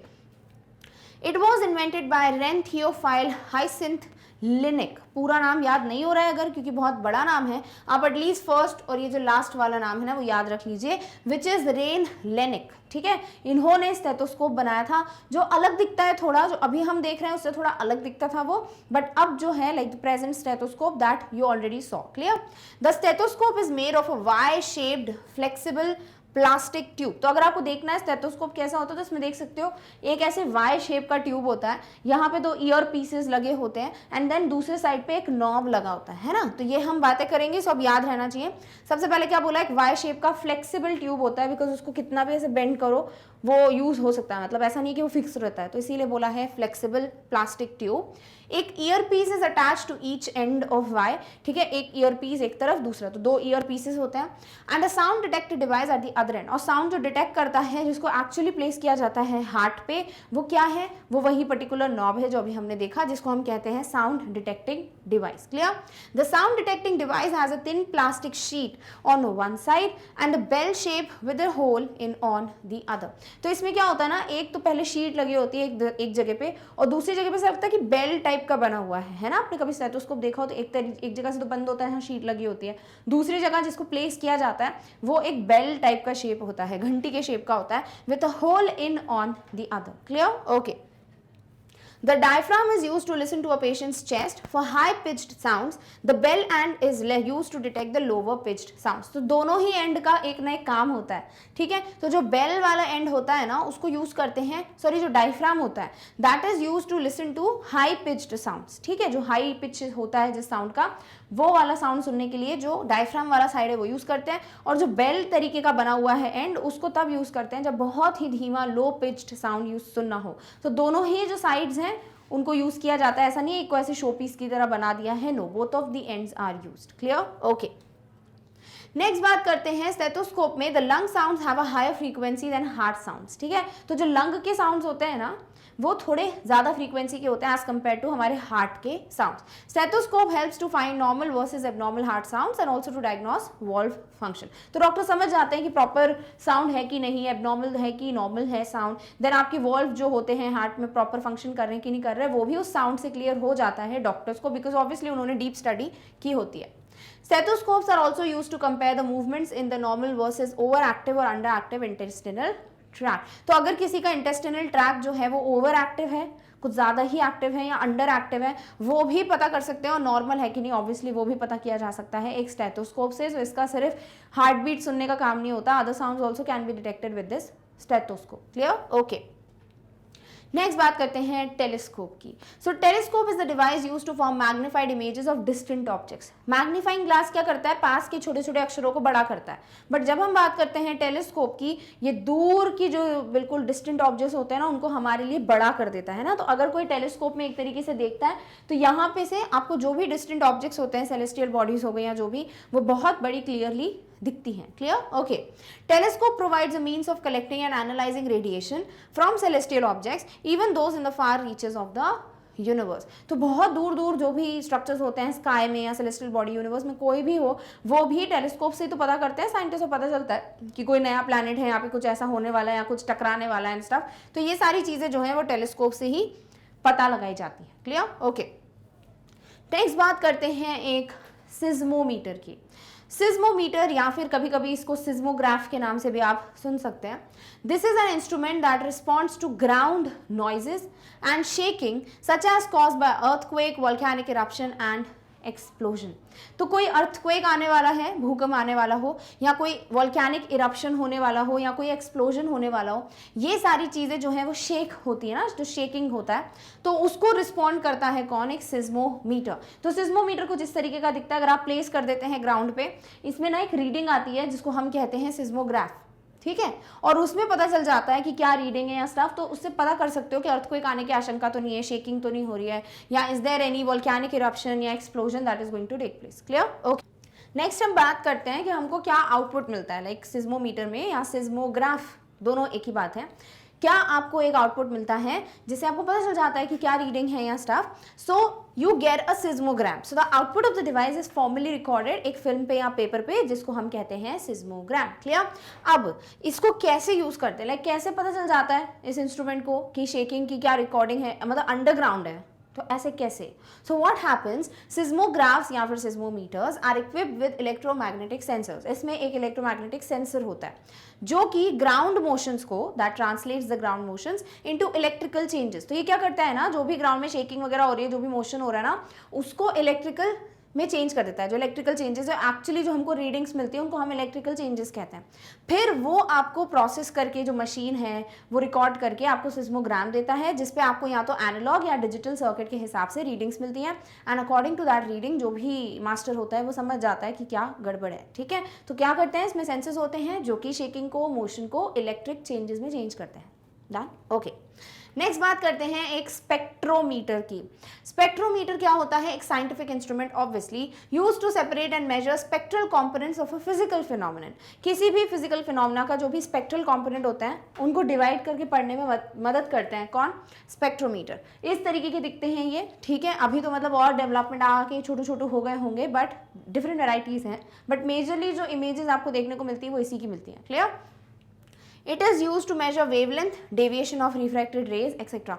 It was invented by Ren Theophile Hyacinth लिनिक, पूरा नाम याद नहीं हो रहा है अगर, क्योंकि बहुत बड़ा नाम है, आप एटलीस्ट फर्स्ट और ये जो लास्ट वाला नाम है ना वो याद रख लीजिए, विच इज रेन लेनिक। ठीक है, इन्होंने स्टेथोस्कोप बनाया था जो अलग दिखता है थोड़ा, जो अभी हम देख रहे हैं उससे थोड़ा अलग दिखता था वो, बट अब जो है like the present stethoscope that you already saw. Clear? The stethoscope is made of a Y shaped flexible plastic tube. तो अगर आपको देखना है स्टेथोस्कोप कैसा होता है तो इसमें देख सकते हो एक ऐसे वाई शेप का ट्यूब होता है, यहाँ पे 2 ईयर पीसेस लगे होते हैं एंड देन दूसरे साइड पे एक नॉब लगा होता है ना। तो ये हम बातें करेंगे, सब याद रहना चाहिए। सबसे पहले क्या बोला, एक वाई शेप का फ्लेक्सिबल ट्यूब होता है, बिकॉज उसको कितना भी ऐसे बेंड करो वो यूज हो सकता है, मतलब ऐसा नहीं कि वो फिक्स रहता है, तो इसीलिए बोला है फ्लेक्सिबल प्लास्टिक ट्यूब। एक ear piece is attach to each end of Y. ठीक है, एक ईयर पीस एक तरफ, दूसरा, तो 2 ईयर पीसेस होते हैं। And a sound detector device at the other and, और साउंड जो डिटेक्ट करता है जिसको एक्चुअली प्लेस किया जाता है हार्ट पे, वो क्या है, वो वही पर्टिकुलर नॉब है जो अभी हमने देखा, जिसको हम कहते हैं sound detecting device. Clear? The sound detecting device has a thin plastic sheet on one side and a bell shape with a hole in on the other. तो इसमें क्या होता है ना, एक तो पहले शीट लगी होती है एक जगह पे, और दूसरी जगह पे से लगता है कि बेल टाइप का बना हुआ है ना। आपने कभी स्टेथोस्कोप देखा हो तो एक जगह से तो बंद होता है, शीट लगी होती है, दूसरी जगह जिसको प्लेस किया जाता है वो एक बेल टाइप का शेप होता है, घंटी के शेप का होता है, with a hole in on the other. Clear? Okay. The diaphragm is used to listen to a patient's chest for high-pitched sounds. The bell end is used to detect the lower-pitched sounds. तो दोनों ही and का एक ना एक काम होता है। ठीक है, तो जो बेल वाला एंड होता है ना उसको यूज करते हैं, सॉरी जो डायफ्राम होता है that is use to listen to high pitched sounds. ठीक है, जो हाई पिच होता है जिस साउंड का, वो वाला साउंड सुनने के लिए जो डायफ्राम वाला साइड है वो यूज करते हैं, और जो बेल तरीके का बना हुआ है एंड उसको तब यूज करते हैं जब बहुत ही धीमा लो पिच्ड साउंड यूज सुनना हो। तो दोनों ही जो साइड्स हैं उनको यूज किया जाता है, ऐसा नहीं है एक को ऐसे शो पीस की तरह बना दिया है, no, both of the ends are used. Clear? Okay. Next बात करते हैं स्टेथोस्कोप में the lung sounds have a higher frequency than heart sounds. ठीक है, तो जो लंग के साउंड्स होते हैं ना वो थोड़े ज्यादा फ्रीक्वेंसी के होते हैं एज कंपेयर टू हमारे हार्ट के sounds. Stethoscope helps to find normal versus abnormal heart sounds and also to diagnose valve function. तो डॉक्टर समझ जाते हैं कि प्रॉपर साउंड है कि नहीं, एबनॉर्मल है कि नॉर्मल है साउंड, देन आपके वॉल्व जो होते हैं हार्ट में प्रॉपर फंक्शन कर रहे हैं कि नहीं कर रहे हैं, वो भी उस साउंड से क्लियर हो जाता है डॉक्टर्स को, बिकॉज ऑब्वियसली उन्होंने डीप स्टडी की होती है। Stethoscopes are also used to compare the movements in the normal versus overactive or underactive intestinal tract. तो अगर किसी का intestinal tract जो है वो overactive है, कुछ ज़्यादा ही एक्टिव है या अंडर एक्टिव है, वो भी पता कर सकते हैं, और नॉर्मल है कि नहीं ऑब्वियसली वो भी पता किया जा सकता है एक स्टेथोस्कोप से। तो इसका सिर्फ हार्ट बीट सुनने का काम नहीं होता, other sounds also can be detected with this stethoscope. Clear? Okay. Next बात करते हैं टेलीस्कोप की। So telescope is the device used to form magnified images of distant objects. Magnifying glass क्या करता है, पास के छोटे छोटे अक्षरों को बड़ा करता है, बट जब हम बात करते हैं टेलीस्कोप की, ये दूर की जो बिल्कुल डिस्टेंट ऑब्जेक्ट्स होते हैं ना उनको हमारे लिए बड़ा कर देता है ना। तो अगर कोई टेलीस्कोप में एक तरीके से देखता है तो यहाँ पे से आपको जो भी डिस्टेंट ऑब्जेक्ट्स होते हैं, सेलेस्टियल बॉडीज हो गई या जो भी, वो बहुत बड़ी क्लियरली दिखती हैं। Clear? Okay. Telescope provides a means of collecting and analysing radiation from celestial objects even those in the far reaches of the universe. तो बहुत दूर दूर जो भी स्ट्रक्चर्स होते हैं स्काई में या सेलेस्टियल बॉडी यूनिवर्स में कोई भी हो, वो भी टेलीस्कोप से तो पता करते हैं, साइंटिस्ट को पता चलता है कि कोई नया प्लैनेट है, यहाँ पे कुछ ऐसा होने वाला है या कुछ टकराने वाला है एंड स्टफ। तो ये सारी चीजें जो है वो टेलीस्कोप से ही पता लगाई जाती है। क्लियर? ओके। नेक्स्ट बात करते हैं एक सिज्मोमीटर की। सिज्मोमीटर या फिर कभी कभी इसको सिज्मोग्राफ के नाम से भी आप सुन सकते हैं। This is an instrument that responds to ground noises and shaking such as caused by earthquake, volcanic eruption and explosion. तो कोई अर्थक्वेक आने वाला है, भूकंप आने वाला हो, या कोई वोल्केनिक इरप्शन होने वाला हो, या कोई एक्सप्लोजन होने वाला हो, ये सारी चीज़ें जो है वो शेक होती है ना, जो शेकिंग होता है, तो उसको रिस्पॉन्ड करता है कौन, एक सिज्मोमीटर। तो सिज्मोमीटर कुछ इस तरीके का दिखता है, अगर आप प्लेस कर देते हैं ग्राउंड पे, इसमें ना एक रीडिंग आती है जिसको हम कहते हैं सिज्मोग्राफ। ठीक है, और उसमें पता चल जाता है कि क्या रीडिंग है या स्टफ, तो उससे पता कर सकते हो कि अर्थक्वेक आने की आशंका तो नहीं है, शेकिंग तो नहीं हो रही है, या is there any volcanic eruption या explosion that is going to take place. Clear? Okay. Next हम बात करते हैं कि हमको क्या आउटपुट मिलता है, लाइक सिज्मोमीटर में या सिज्मोग्राफ, दोनों एक ही बात है। क्या आपको एक आउटपुट मिलता है जिससे आपको पता चल जाता है कि क्या रीडिंग है या stuff. So you get a seismogram. So the output of the device is formally recorded एक फिल्म पे या पेपर पे, जिसको हम कहते हैं सिज्मोग्राम। क्लियर? अब इसको कैसे यूज करते हैं, लाइक कैसे पता चल जाता है इस इंस्ट्रूमेंट को कि शेकिंग की क्या रिकॉर्डिंग है, मतलब अंडरग्राउंड है, तो ऐसे कैसे? सो व्हाट हैपेंस, सिस्मोग्राफ्स या फिर seismometers are equipped with electromagnetic sensors. इसमें एक इलेक्ट्रोमैग्नेटिक सेंसर होता है जो कि ग्राउंड मोशंस को, that translates the ground motions into electrical changes. तो ये क्या करता है ना, जो भी ग्राउंड में शेकिंग वगैरह हो रही है, जो भी मोशन हो रहा है ना, उसको इलेक्ट्रिकल में चेंज कर देता है। जो इलेक्ट्रिकल चेंजेस है, एक्चुअली जो हमको रीडिंग्स मिलती है उनको हम इलेक्ट्रिकल चेंजेस कहते हैं। फिर वो आपको प्रोसेस करके, जो मशीन है वो रिकॉर्ड करके आपको सिस्मोग्राम देता है, जिसपे आपको या तो एनालॉग या डिजिटल सर्किट के हिसाब से रीडिंग्स मिलती हैं, and according to that reading जो भी मास्टर होता है वो समझ जाता है कि क्या गड़बड़ है। ठीक है, तो क्या करते हैं, इसमें सेंसर्स होते हैं जो कि शेकिंग को, मोशन को इलेक्ट्रिक चेंजेस में चेंज करते हैं। Done, okay. नेक्स्ट बात करते हैं एक स्पेक्ट्रोमीटर की। स्पेक्ट्रोमीटर क्या होता है? एक scientific instrument obviously used to separate and measure spectral components of a physical phenomenon. किसी भी फिजिकल फिनोमेना का जो भी स्पेक्ट्रल कंपोनेंट होता है उनको डिवाइड करके पढ़ने में मदद करते हैं। कौन? स्पेक्ट्रोमीटर। इस तरीके के दिखते हैं ये। ठीक है, अभी तो मतलब और डेवलपमेंट आके छोटे छोटे हो गए होंगे, बट डिफरेंट वेराइटीज हैं, बट मेजरली जो इमेजेस आपको देखने को मिलती है वो इसी की मिलती है। Clear? It is used to measure wavelength, deviation of refracted rays, etc.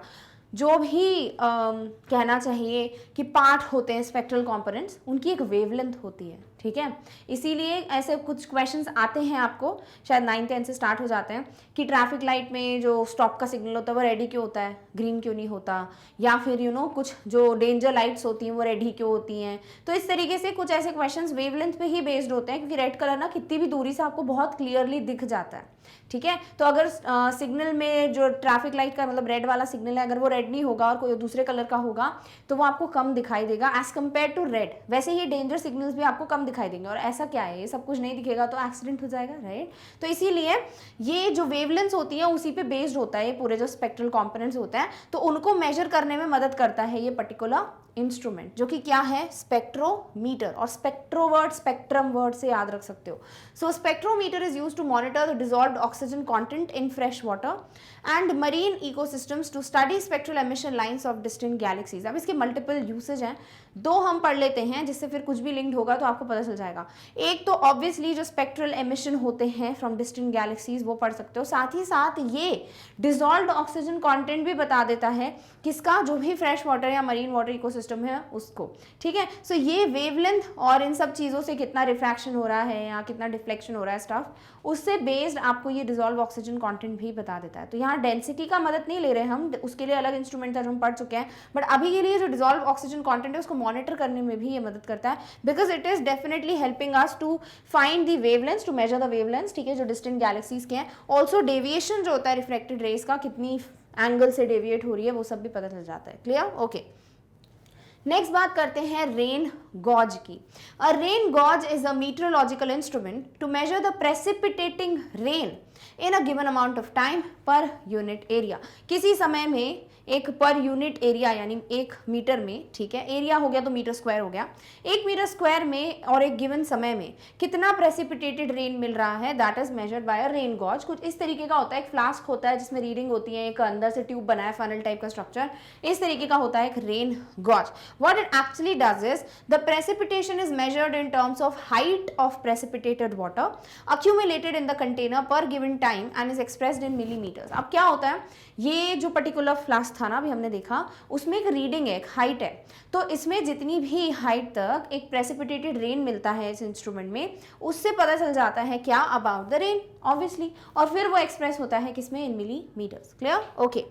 जो भी कहना चाहिए कि पार्ट होते हैं स्पेक्ट्रल कंपोनेंट्स, उनकी एक वेवलेंथ होती है। ठीक है, इसीलिए ऐसे कुछ क्वेश्चंस आते हैं आपको, शायद 9th-10th से स्टार्ट हो जाते हैं, कि ट्रैफिक लाइट में जो स्टॉप का सिग्नल होता है वो रेडी क्यों होता है, ग्रीन क्यों नहीं होता, या फिर कुछ जो डेंजर लाइट्स होती हैं वो रेडी क्यों होती हैं। तो इस तरीके से कुछ ऐसे क्वेश्चंस वेवलेंथ पे ही बेस्ड होते हैं, क्योंकि रेड कलर ना कितनी भी दूरी से आपको बहुत क्लियरली दिख जाता है। ठीक है, तो अगर सिग्नल में जो ट्रैफिक लाइट का मतलब रेड वाला सिग्नल है, अगर वो रेड नहीं होगा और कोई दूसरे कलर का होगा तो वो आपको कम दिखाई देगा एज कम्पेयर टू रेड। वैसे ही डेंजर सिग्नल्स भी आपको कम दिखाई देंगे, और ऐसा क्या है, ये सब कुछ नहीं दिखेगा तो एक्सीडेंट हो जाएगा, राइट? तो इसीलिए ये जो वेवलेंथ्स होती है उसी पे बेस्ड होता है ये पूरे जो स्पेक्ट्रल कंपोनेंट्स होते हैं, तो उनको मेजर करने में मदद करता है ये पर्टिकुलर इंस्ट्रूमेंट, जो कि क्या है? स्पेक्ट्रोमीटर। और स्पेक्ट्रो वर्ड स्पेक्ट्रम वर्ड से याद रख सकते हो। So spectrometer is used to monitor the dissolved oxygen content in fresh water and marine ecosystems to study spectral emission lines of distant galaxies. अब इसके मल्टीपल यूसेज हैं, दो हम पढ़ लेते हैं जिससे फिर कुछ भी लिंक्ड होगा तो आपको पता चल जाएगा। एक तो ऑब्वियसली जो स्पेक्ट्रल एमिशन होते हैं फ्रॉम डिस्टेंट गैलेक्सीज वो पढ़ सकते हो, साथ ही साथ ये डिसॉल्व्ड ऑक्सीजन कंटेंट भी बता देता है किसका? जो भी फ्रेश वाटर या मरीन वाटर इकोसिस्टम है उसको। ठीक है, सो ये वेवलेंथ और इन सब चीज़ों से कितना रिफ्रैक्शन हो रहा है या कितना डिफ्लेक्शन हो रहा है स्टफ, उससे बेस्ड आपको ये डिसॉल्व ऑक्सीजन कंटेंट भी बता देता है। तो यहाँ डेंसिटी का मदद नहीं ले रहे हम, उसके लिए अलग इंस्ट्रूमेंट था जो हम पढ़ चुके हैं, बट अभी के लिए जो डिसॉल्व ऑक्सीजन कंटेंट है उसको मॉनिटर करने में भी ये मदद करता है, because it is definitely helping us to find the wavelengths, to measure the wavelengths. ठीक है, जो डिस्टेंट गैलेक्सीज के हैं। ऑल्सो डेविएशन जो होता है रिफ्लेक्टेड रेज का, कितनी एंगल से डेविएट हो रही है वो सब भी पता चल जाता है। क्लियर? ओके। नेक्स्ट बात करते हैं रेन गॉज की। A rain gauge is a meteorological instrument to measure the precipitating rain in a given amount of time per unit area. किसी समय में एक पर यूनिट एरिया यानी 1 मीटर में, ठीक है, एरिया हो गया तो मीटर स्क्वायर हो गया, 1 मीटर स्क्वायर में और एक गिवन समय में कितना प्रेसिपिटेटेड रेन मिल रहा है, that is measured by a rain gauge. कुछ इस तरीके का होता है, एक फ्लास्क होता है जिसमें रीडिंग होती है, एक अंदर से ट्यूब बना है, फनल टाइप का स्ट्रक्चर, इस तरीके का होता है एक rain gauge. What it actually does is the precipitation is measured in terms of height of precipitated water accumulated in the container per given time and is expressed in millimetres. अब क्या होता है, ये जो पर्टिकुलर फ्लास्क था ना अभी हमने देखा, उसमें एक रीडिंग है, एक हाइट है, तो इसमें जितनी भी हाइट तक एक प्रेसिपिटेटेड रेन मिलता है इस इंस्ट्रूमेंट में, उससे पता चल जाता है क्या? अबाउट द रेन ऑब्वियसली, और फिर वो एक्सप्रेस होता है किसमें? इन मिलीमीटर्स। क्लियर? ओके।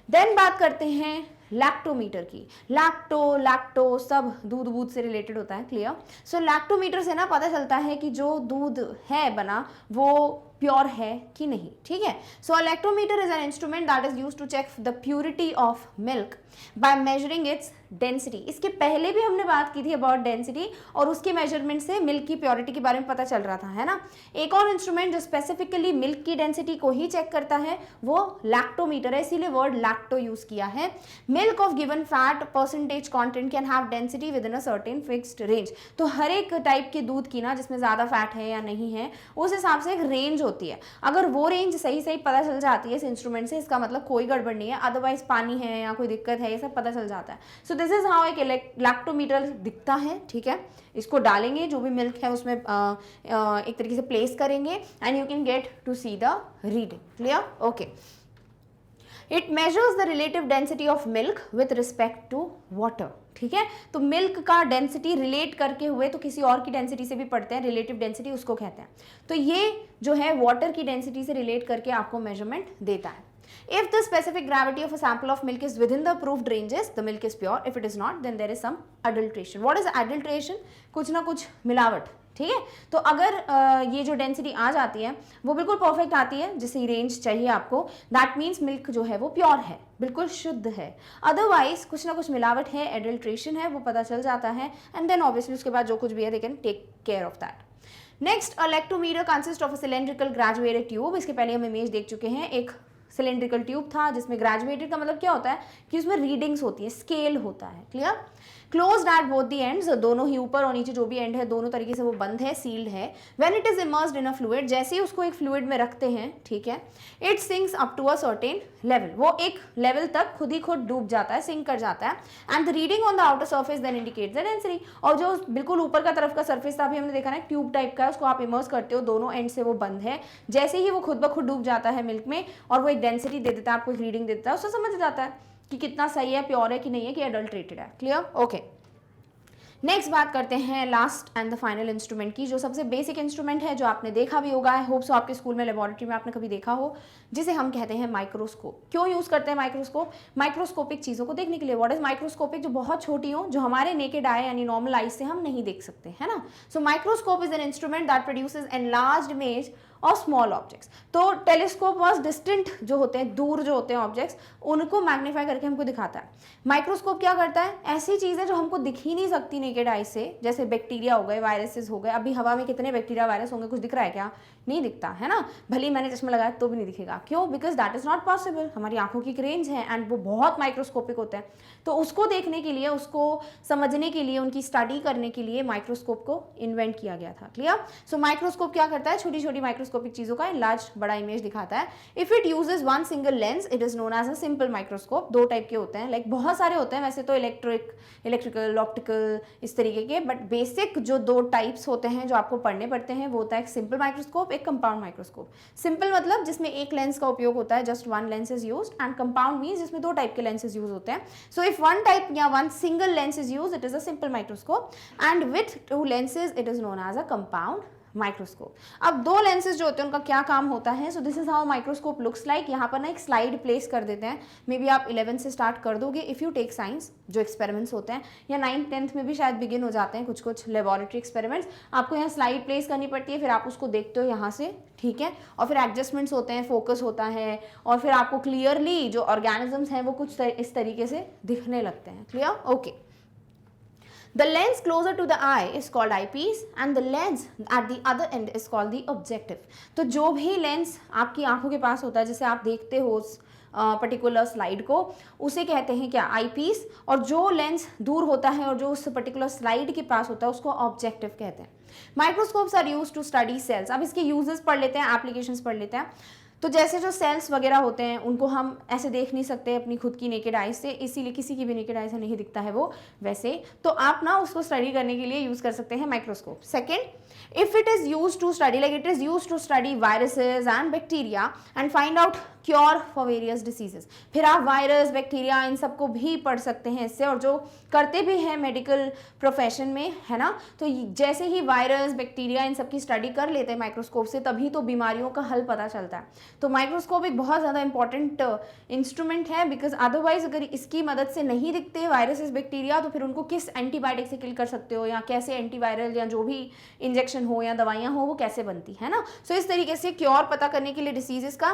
देन बात करते हैं लैक्टोमीटर की। लैक्टो सब दूध से रिलेटेड होता है। क्लियर? सो लैक्टोमीटर से ना पता चलता है कि जो दूध है बना वो प्योर है कि नहीं। ठीक है, so lactometer is an instrument that is used to check the purity of milk by measuring its density. इसके पहले भी हमने बात की थी अबाउट डेंसिटी, और उसके मेजरमेंट से मिल्क की प्योरिटी के बारे में पता चल रहा था, है ना। एक और इंस्ट्रूमेंट जो स्पेसिफिकली मिल्क की डेंसिटी को ही चेक करता है वो लैक्टोमीटर है, इसीलिए वर्ड लैक्टो यूज किया है। Milk of given fat percentage content can have density with in a certain fixed range. तो हर एक टाइप के दूध की ना, जिसमें ज्यादा फैट है या नहीं है, उस हिसाब से एक रेंज होती है। अगर वो रेंज सही पता चल जाती है इस इंस्ट्रूमेंट से, इसका मतलब कोई गड़बड़ नहीं है, अदरवाइज पानी है या कोई दिक्कत है, ये सब पता चल जाता है। सो दिस इज हाउ एक लैक्टोमीटर दिखता है। ठीक है, इसको डालेंगे, जो भी मिल्क है उसमें एक तरीके से प्लेस करेंगे and you can get to see the reading. Clear? Okay. It measures the relative density of milk with respect to water, ठीक है। तो मिल्क का डेंसिटी रिलेट करके हुए तो किसी और की डेंसिटी से भी पढ़ते हैं, रिलेटिव डेंसिटी उसको कहते हैं। तो ये जो है वाटर की डेंसिटी से रिलेट करके आपको मेजरमेंट देता है। If the specific gravity of a sample of milk is within the approved ranges, the milk is pure. If it is not, then there is some adulteration. What is adulteration? कुछ ना कुछ मिलावट, ठीक है। तो अगर ये जो डेंसिटी आ जाती है वो बिल्कुल परफेक्ट आती है, जिससे रेंज चाहिए आपको, दैट मीन्स मिल्क जो है वो प्योर है, बिल्कुल शुद्ध है। अदरवाइज कुछ ना कुछ मिलावट है, एडल्ट्रेशन है, वो पता चल जाता है, एंड देन ऑब्वियसली उसके बाद जो कुछ भी है they can take care of that. Next, a lactometer consist of a cylindrical graduated tube. इसके पहले हम इमेज देख चुके हैं, एक सिलेंड्रिकल ट्यूब था जिसमें ग्रेजुएटेड का मतलब क्या होता है कि उसमें रीडिंग्स होती है, स्केल होता है, clear. Closed at both the ends, दोनों ही ऊपर और नीचे जो भी एंड है दोनों तरीके से वो बंद है, सील्ड है। When it is immersed in a fluid, जैसे ही उसको एक फ्लूइड में रखते हैं, ठीक है, it sinks up to a certain level, वो एक लेवल तक खुद ही खुद डूब जाता है, सिंक कर जाता है। And the reading on the outer surface then indicates the density. और जो बिल्कुल ऊपर का तरफ का सर्फेस था, अभी हमने देखा ना ट्यूब टाइप का, उसको आप इमर्स करते हो, दोनों एंड से वो बंद है, जैसे ही वो खुद ब खुद डूब जाता है मिल्क में और वो एक डेंसिटी दे देता है, आपको एक रीडिंग दे देता है, उससे समझ जाता है कि कितना सही है, प्योर है कि नहीं है, कि एडल्ट्रेटेड है, क्लियर, ओके। नेक्स्ट बात करते हैं last and the final instrument की, जो सबसे बेसिक इंस्ट्रूमेंट है, जो आपने देखा भी होगा, होप सो आपके स्कूल में लेबोरेटरी में आपने कभी देखा हो, जिसे हम कहते हैं माइक्रोस्कोप। क्यों यूज करते हैं माइक्रोस्कोप? माइक्रोस्कोपिक चीजों को देखने के लिए। What is microscopic? जो बहुत छोटी हो, जो हमारे नेकेड आई यानी नॉर्मल आई से हम नहीं देख सकते, है ना। So microscope is an instrument that produces enlarged image और स्मॉल ऑब्जेक्ट्स। तो टेलीस्कोप वॉज डिस्टेंट जो होते हैं, दूर जो होते हैं ऑब्जेक्ट्स, उनको मैग्नीफाई करके हमको दिखाता है। माइक्रोस्कोप क्या करता है? ऐसी चीजें जो हमको दिख ही नहीं सकती नेकेड आई से, जैसे बैक्टीरिया हो गए, वायरसेस हो गए। अभी हवा में कितने बैक्टीरिया वायरस होंगे, कुछ दिख रहा है क्या? नहीं दिखता, है ना। भले मैंने चश्मा लगाया तो भी नहीं दिखेगा। क्यों? Because that is not possible. हमारी आंखों की रेंज है एंड वो बहुत माइक्रोस्कोपिक होते हैं। तो उसको देखने के लिए, उसको समझने के लिए, उनकी स्टडी करने के लिए माइक्रोस्कोप को इन्वेंट किया गया था, क्लियर। सो माइक्रोस्कोप क्या करता है? छोटी छोटी माइक्रोस्कोपिक चीजों का लार्ज बड़ा इमेज दिखाता है। If it uses one single lens, it is known as a simple microscope. दो टाइप के होते हैं, लाइक बहुत सारे होते हैं वैसे तो, इलेक्ट्रिकल, ऑप्टिकल, इस तरीके के, बट बेसिक जो दो टाइप्स होते हैं जो आपको पढ़ने पड़ते हैं, वो होता है एक सिंपल माइक्रोस्कोप, एक कंपाउंड माइक्रोस्कोप। सिंपल मतलब जिसमें एक लेंस का उपयोग होता है, just one lens is used, and compound means जिसमें दो टाइप के लेंसेज यूज होते हैं। सो इफ वन टाइप या one single lens is used, it is a simple microscope, and with two lenses it is known as a compound microscope. अब दो lenses जो होते हैं उनका क्या काम होता है? सो this is how microscope looks like. यहाँ पर ना एक स्लाइड प्लेस कर देते हैं, मे बी आप 11 से स्टार्ट कर दोगे इफ़ यू टेक साइंस, जो एक्सपेरिमेंट्स होते हैं, या 9th 10th में भी शायद बिगिन हो जाते हैं कुछ कुछ लेबोरेटरी एक्सपेरिमेंट्स। आपको यहाँ स्लाइड प्लेस करनी पड़ती है, फिर आप उसको देखते हो यहाँ से, ठीक है, और फिर एडजस्टमेंट्स होते हैं, फोकस होता है, और फिर आपको क्लियरली जो ऑर्गेनिजम्स हैं वो कुछ इस तरीके से दिखने लगते हैं, clear, okay. The lens closer to the eye is called eyepiece and the lens at the other end is called the objective. तो जो भी लेंस आपकी आंखों के पास होता है, जैसे आप देखते हो उस पर्टिकुलर स्लाइड को, उसे कहते हैं क्या? आई पीस। और जो लेंस दूर होता है और जो उस पर्टिकुलर स्लाइड के पास होता है उसको ऑब्जेक्टिव कहते हैं। Microscopes are used to study cells. अब इसके यूजेस पढ़ लेते हैं, एप्लीकेशंस पढ़ लेते हैं। तो जैसे जो सेल्स वगैरह होते हैं उनको हम ऐसे देख नहीं सकते अपनी खुद की नेकेड आई से, इसीलिए किसी की भी नेकेड आई से नहीं दिखता है वो वैसे, तो आप ना उसको स्टडी करने के लिए यूज कर सकते हैं microscope. Second, if it is used to study, like it is used to study viruses and bacteria and find out cure for various diseases। फिर आप वायरस, बैक्टीरिया, इन सबको भी पढ़ सकते हैं इससे, और जो करते भी हैं मेडिकल प्रोफेशन में, है ना। तो जैसे ही वायरस, बैक्टीरिया, इन सब की स्टडी कर लेते हैं माइक्रोस्कोप से, तभी तो बीमारियों का हल पता चलता है। तो माइक्रोस्कोप एक बहुत ज़्यादा इंपॉर्टेंट इंस्ट्रूमेंट है, बिकॉज अदरवाइज अगर इसकी मदद से नहीं दिखते वायरसेस, बैक्टीरिया, तो फिर उनको किस एंटीबायोटिक से किल कर सकते हो, या कैसे एंटीवायरल या जो भी इंजेक्शन हो या दवाइयाँ हो वो कैसे बनती है ना। सो इस तरीके से क्योर पता करने के लिए डिसीजेस का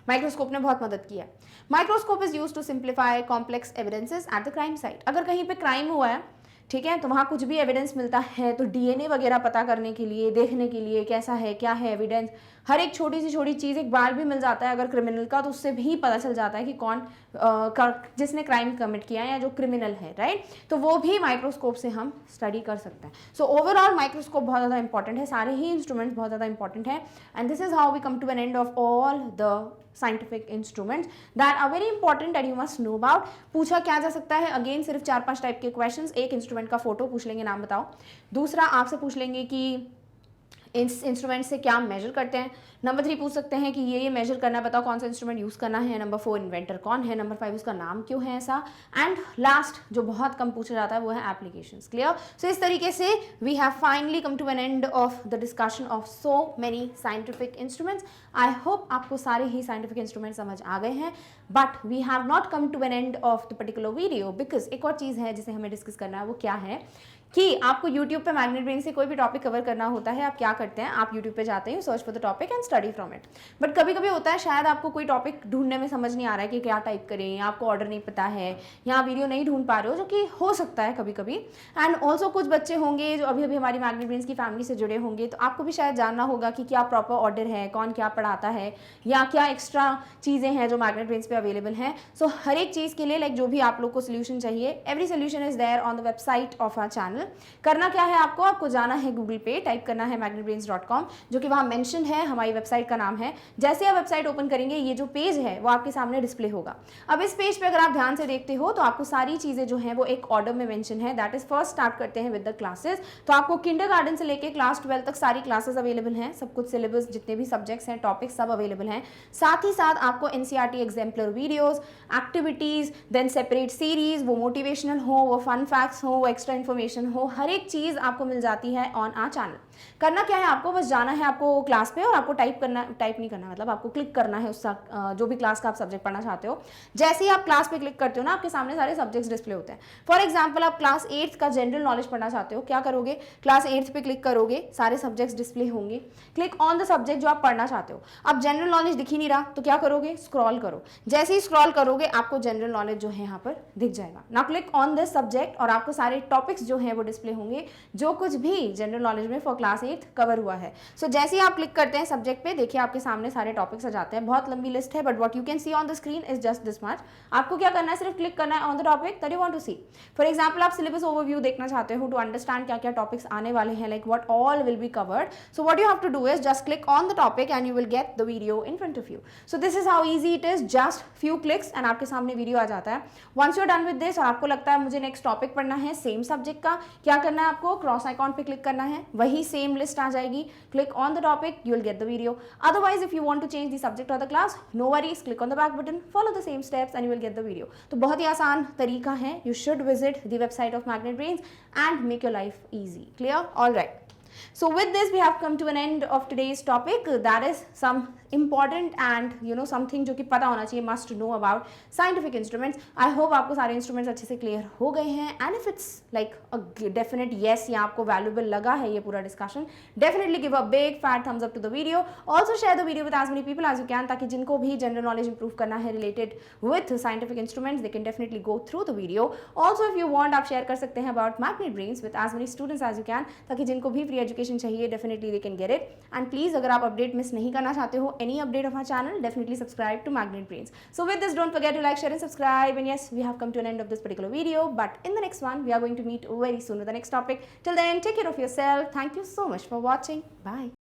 माइक्रोस्कोप ने बहुत मदद की है। Microscope is used to simplify complex evidences at the crime site. अगर कहीं पे क्राइम हुआ है, ठीक है, तो वहाँ कुछ भी एविडेंस मिलता है, तो डीएनए वगैरह पता करने के लिए, देखने के लिए कैसा है, क्या है एविडेंस, हर एक छोटी सी छोटी चीज़ एक बार भी मिल जाता है अगर क्रिमिनल का, तो उससे भी पता चल जाता है कि कौन जिसने क्राइम कमिट किया है या जो क्रिमिनल है, राइट। तो वो भी माइक्रोस्कोप से हम स्टडी कर सकते हैं। सो ओवरऑल माइक्रोस्कोप बहुत ज़्यादा इंपॉर्टेंट है, सारे ही इंस्ट्रूमेंट्स बहुत ज़्यादा इंपॉर्टेंट है, and this is how we come to an end of all the scientific instruments that are very important that you must know about। पूछा क्या जा सकता है? अगेन सिर्फ 4-5 टाइप के क्वेश्चंस। एक इंस्ट्रूमेंट का फोटो पूछ लेंगे, नाम बताओ। दूसरा आपसे पूछ लेंगे कि इस इंस्ट्रूमेंट से क्या मेजर करते हैं। नंबर 3 पूछ सकते हैं कि ये मेजर करना है, बताओ कौन सा इंस्ट्रूमेंट यूज़ करना है। नंबर 4 इन्वेंटर कौन है। नंबर 5 उसका नाम क्यों है ऐसा। एंड लास्ट जो बहुत कम पूछा जाता है वो है एप्लीकेशंस। क्लियर। सो इस तरीके से we have finally come to an end of the discussion of so many scientific instruments. I hope आपको सारे ही साइंटिफिक इंस्ट्रूमेंट समझ आ गए हैं, but we have not come to an end of the particular video because एक और चीज़ है जिसे हमें डिस्कस करना है। वो क्या है कि आपको YouTube पे मैग्नेट ब्रेन से कोई भी टॉपिक कवर करना होता है, आप क्या करते हैं, आप YouTube पे जाते हैं, search for the topic and study from it. But कभी कभी होता है शायद आपको कोई टॉपिक ढूंढने में समझ नहीं आ रहा है कि क्या टाइप करें, आपको ऑर्डर नहीं पता है या वीडियो नहीं ढूंढ पा रहे हो, जो कि हो सकता है कभी कभी। एंड ऑल्सो कुछ बच्चे होंगे जो अभी अभी हमारी मैग्नेट ब्रेन की फैमिली से जुड़े होंगे, तो आपको भी शायद जानना होगा कि क्या प्रॉपर ऑर्डर है, कौन क्या पढ़ाता है, या क्या एक्स्ट्रा चीज़ें हैं जो मैग्नेट ब्रेन पे अवेलेबल हैं। सो हर एक चीज़ के लिए लाइक जो भी आप लोग को सोल्यूशन चाहिए, every solution is there on the website of our channel. करना क्या है आपको जाना है गूगल पे, टाइप करना है magnetbrains.com, जो कि वहाँ मेंशन है, हमारी वेबसाइट का नाम है। जैसे आप वेबसाइट ओपन करेंगे ये जो पेज है वो आपके सामने डिस्प्ले होगा। अब इस पेज पे अगर आप ध्यान से देखते हो तो आपको सारी चीज़ें जो हैं वो एक ऑर्डर में मेंशन है। दैट इज फर्स्ट स्टार्ट करते हैं विद द क्लासेस। तो आपको किंडरगार्टन से लेकर क्लास 12 तक सारी क्लासेस अवेलेबल हैं, सब कुछ सिलेबस जितने भी सब्जेक्ट्स हैं, टॉपिक्स सब अवेलेबल हैं। साथ ही साथ आपको NCERT exemplar videos, activities, then separate series, वो मोटिवेशनल हो, वो फन फैक्ट्स हो, वो एक्स्ट्रा इन्फॉर्मेशन हो, हर एक चीज़ आपको मिल जाती है ऑन आवर चैनल। करना क्या है आपको, बस जाना है आपको क्लास पे और आपको टाइप नहीं करना, मतलब आपको क्लिक करना है उस जो भी क्लास का आप सब्जेक्ट पढ़ना चाहते हो। जैसे ही आप क्लास पे क्लिक करते हो ना, आपके सामने सारे सब्जेक्ट्स डिस्प्ले होते हैं। फॉर एग्जाम्पल आप क्लास 8th का जनरल नॉलेज पढ़ना चाहते हो, क्या करोगे, क्लास 8th पे क्लिक करोगे, सारे सब्जेक्ट्स डिस्प्ले होंगे। क्लिक ऑन द सब्जेक्ट जो आप पढ़ना चाहते हो। अब जनरल नॉलेज दिख ही नहीं रहा तो क्या करोगे, स्क्रॉल करो। जैसे ही स्क्रॉल करोगे आपको जनरल नॉलेज जो है यहाँ पर दिख जाएगा। ना क्लिक ऑन दिस सब्जेक्ट और आपको सारे टॉपिक्स जो हैं वो डिस्प्ले होंगे, जो कुछ भी जनरल नॉलेज में फॉर क्लास 8th कवर हुआ है। सो जैसे ही आप क्लिक करते हैं सब्जेक्ट पे, देखिए आपके सामने सारे टॉपिक्स आ जाते हैं। बहुत लंबी लिस्ट है, but what you can see on the screen is just this much. आपको क्या करना है, सिर्फ क्लिक करना है on the topic that you want to see. For example आप सिलेबस ओवरव्यू देखना चाहते हो टू अंडरस्टैंड क्या क्या टॉपिक्स आने वाले हैं, like what all will be covered. So what you have to do is just click on the topic and you will get the video in front of you. So this is how easy it is, just few clicks and आपके सामने video आ जाता है। Once you are done with this और आपको लगता है मुझे नेक्स्ट टॉपिक पढ़ना है सेम सब्जेक्ट का, क्या करना है आपको, क्रॉस आइकॉन पे क्लिक करना है, वही सेम लिस्ट आ जाएगी। Click on the topic, you will get the video. Otherwise if you want to change the subject or the class, no worries, click on the back button, follow the same steps and you will get the video. तो बहुत ही आसान तरीका है। You should visit the website of Magnet Brains and make your life easy. Clear? All right. So with this we have come to an end of today's topic, that is some important and something जो कि पता होना चाहिए, must know about scientific instruments. I hope आपको सारे instruments अच्छे से clear हो गए हैं, and if it's like a definite yes या आपको valuable लगा है ये पूरा discussion, definitely give a big fat thumbs up to the video. Also share the video with as many people as you can, ताकि जिनको भी general knowledge improve करना है related with scientific instruments, they can definitely go through the video. Also if you want आप share कर सकते हैं about Magnet Brains with as many students as you can, ताकि जिनको भी free education चाहिए definitely they can get it. And please अगर आप update miss नहीं करना चाहते हो any update of our channel, definitely subscribe to Magnet Brains. So with this, don't forget to like, share and subscribe. And yes, we have come to an end of this particular video, but in the next one we are going to meet very soon with the next topic. Till then, take care of yourself. Thank you so much for watching. Bye.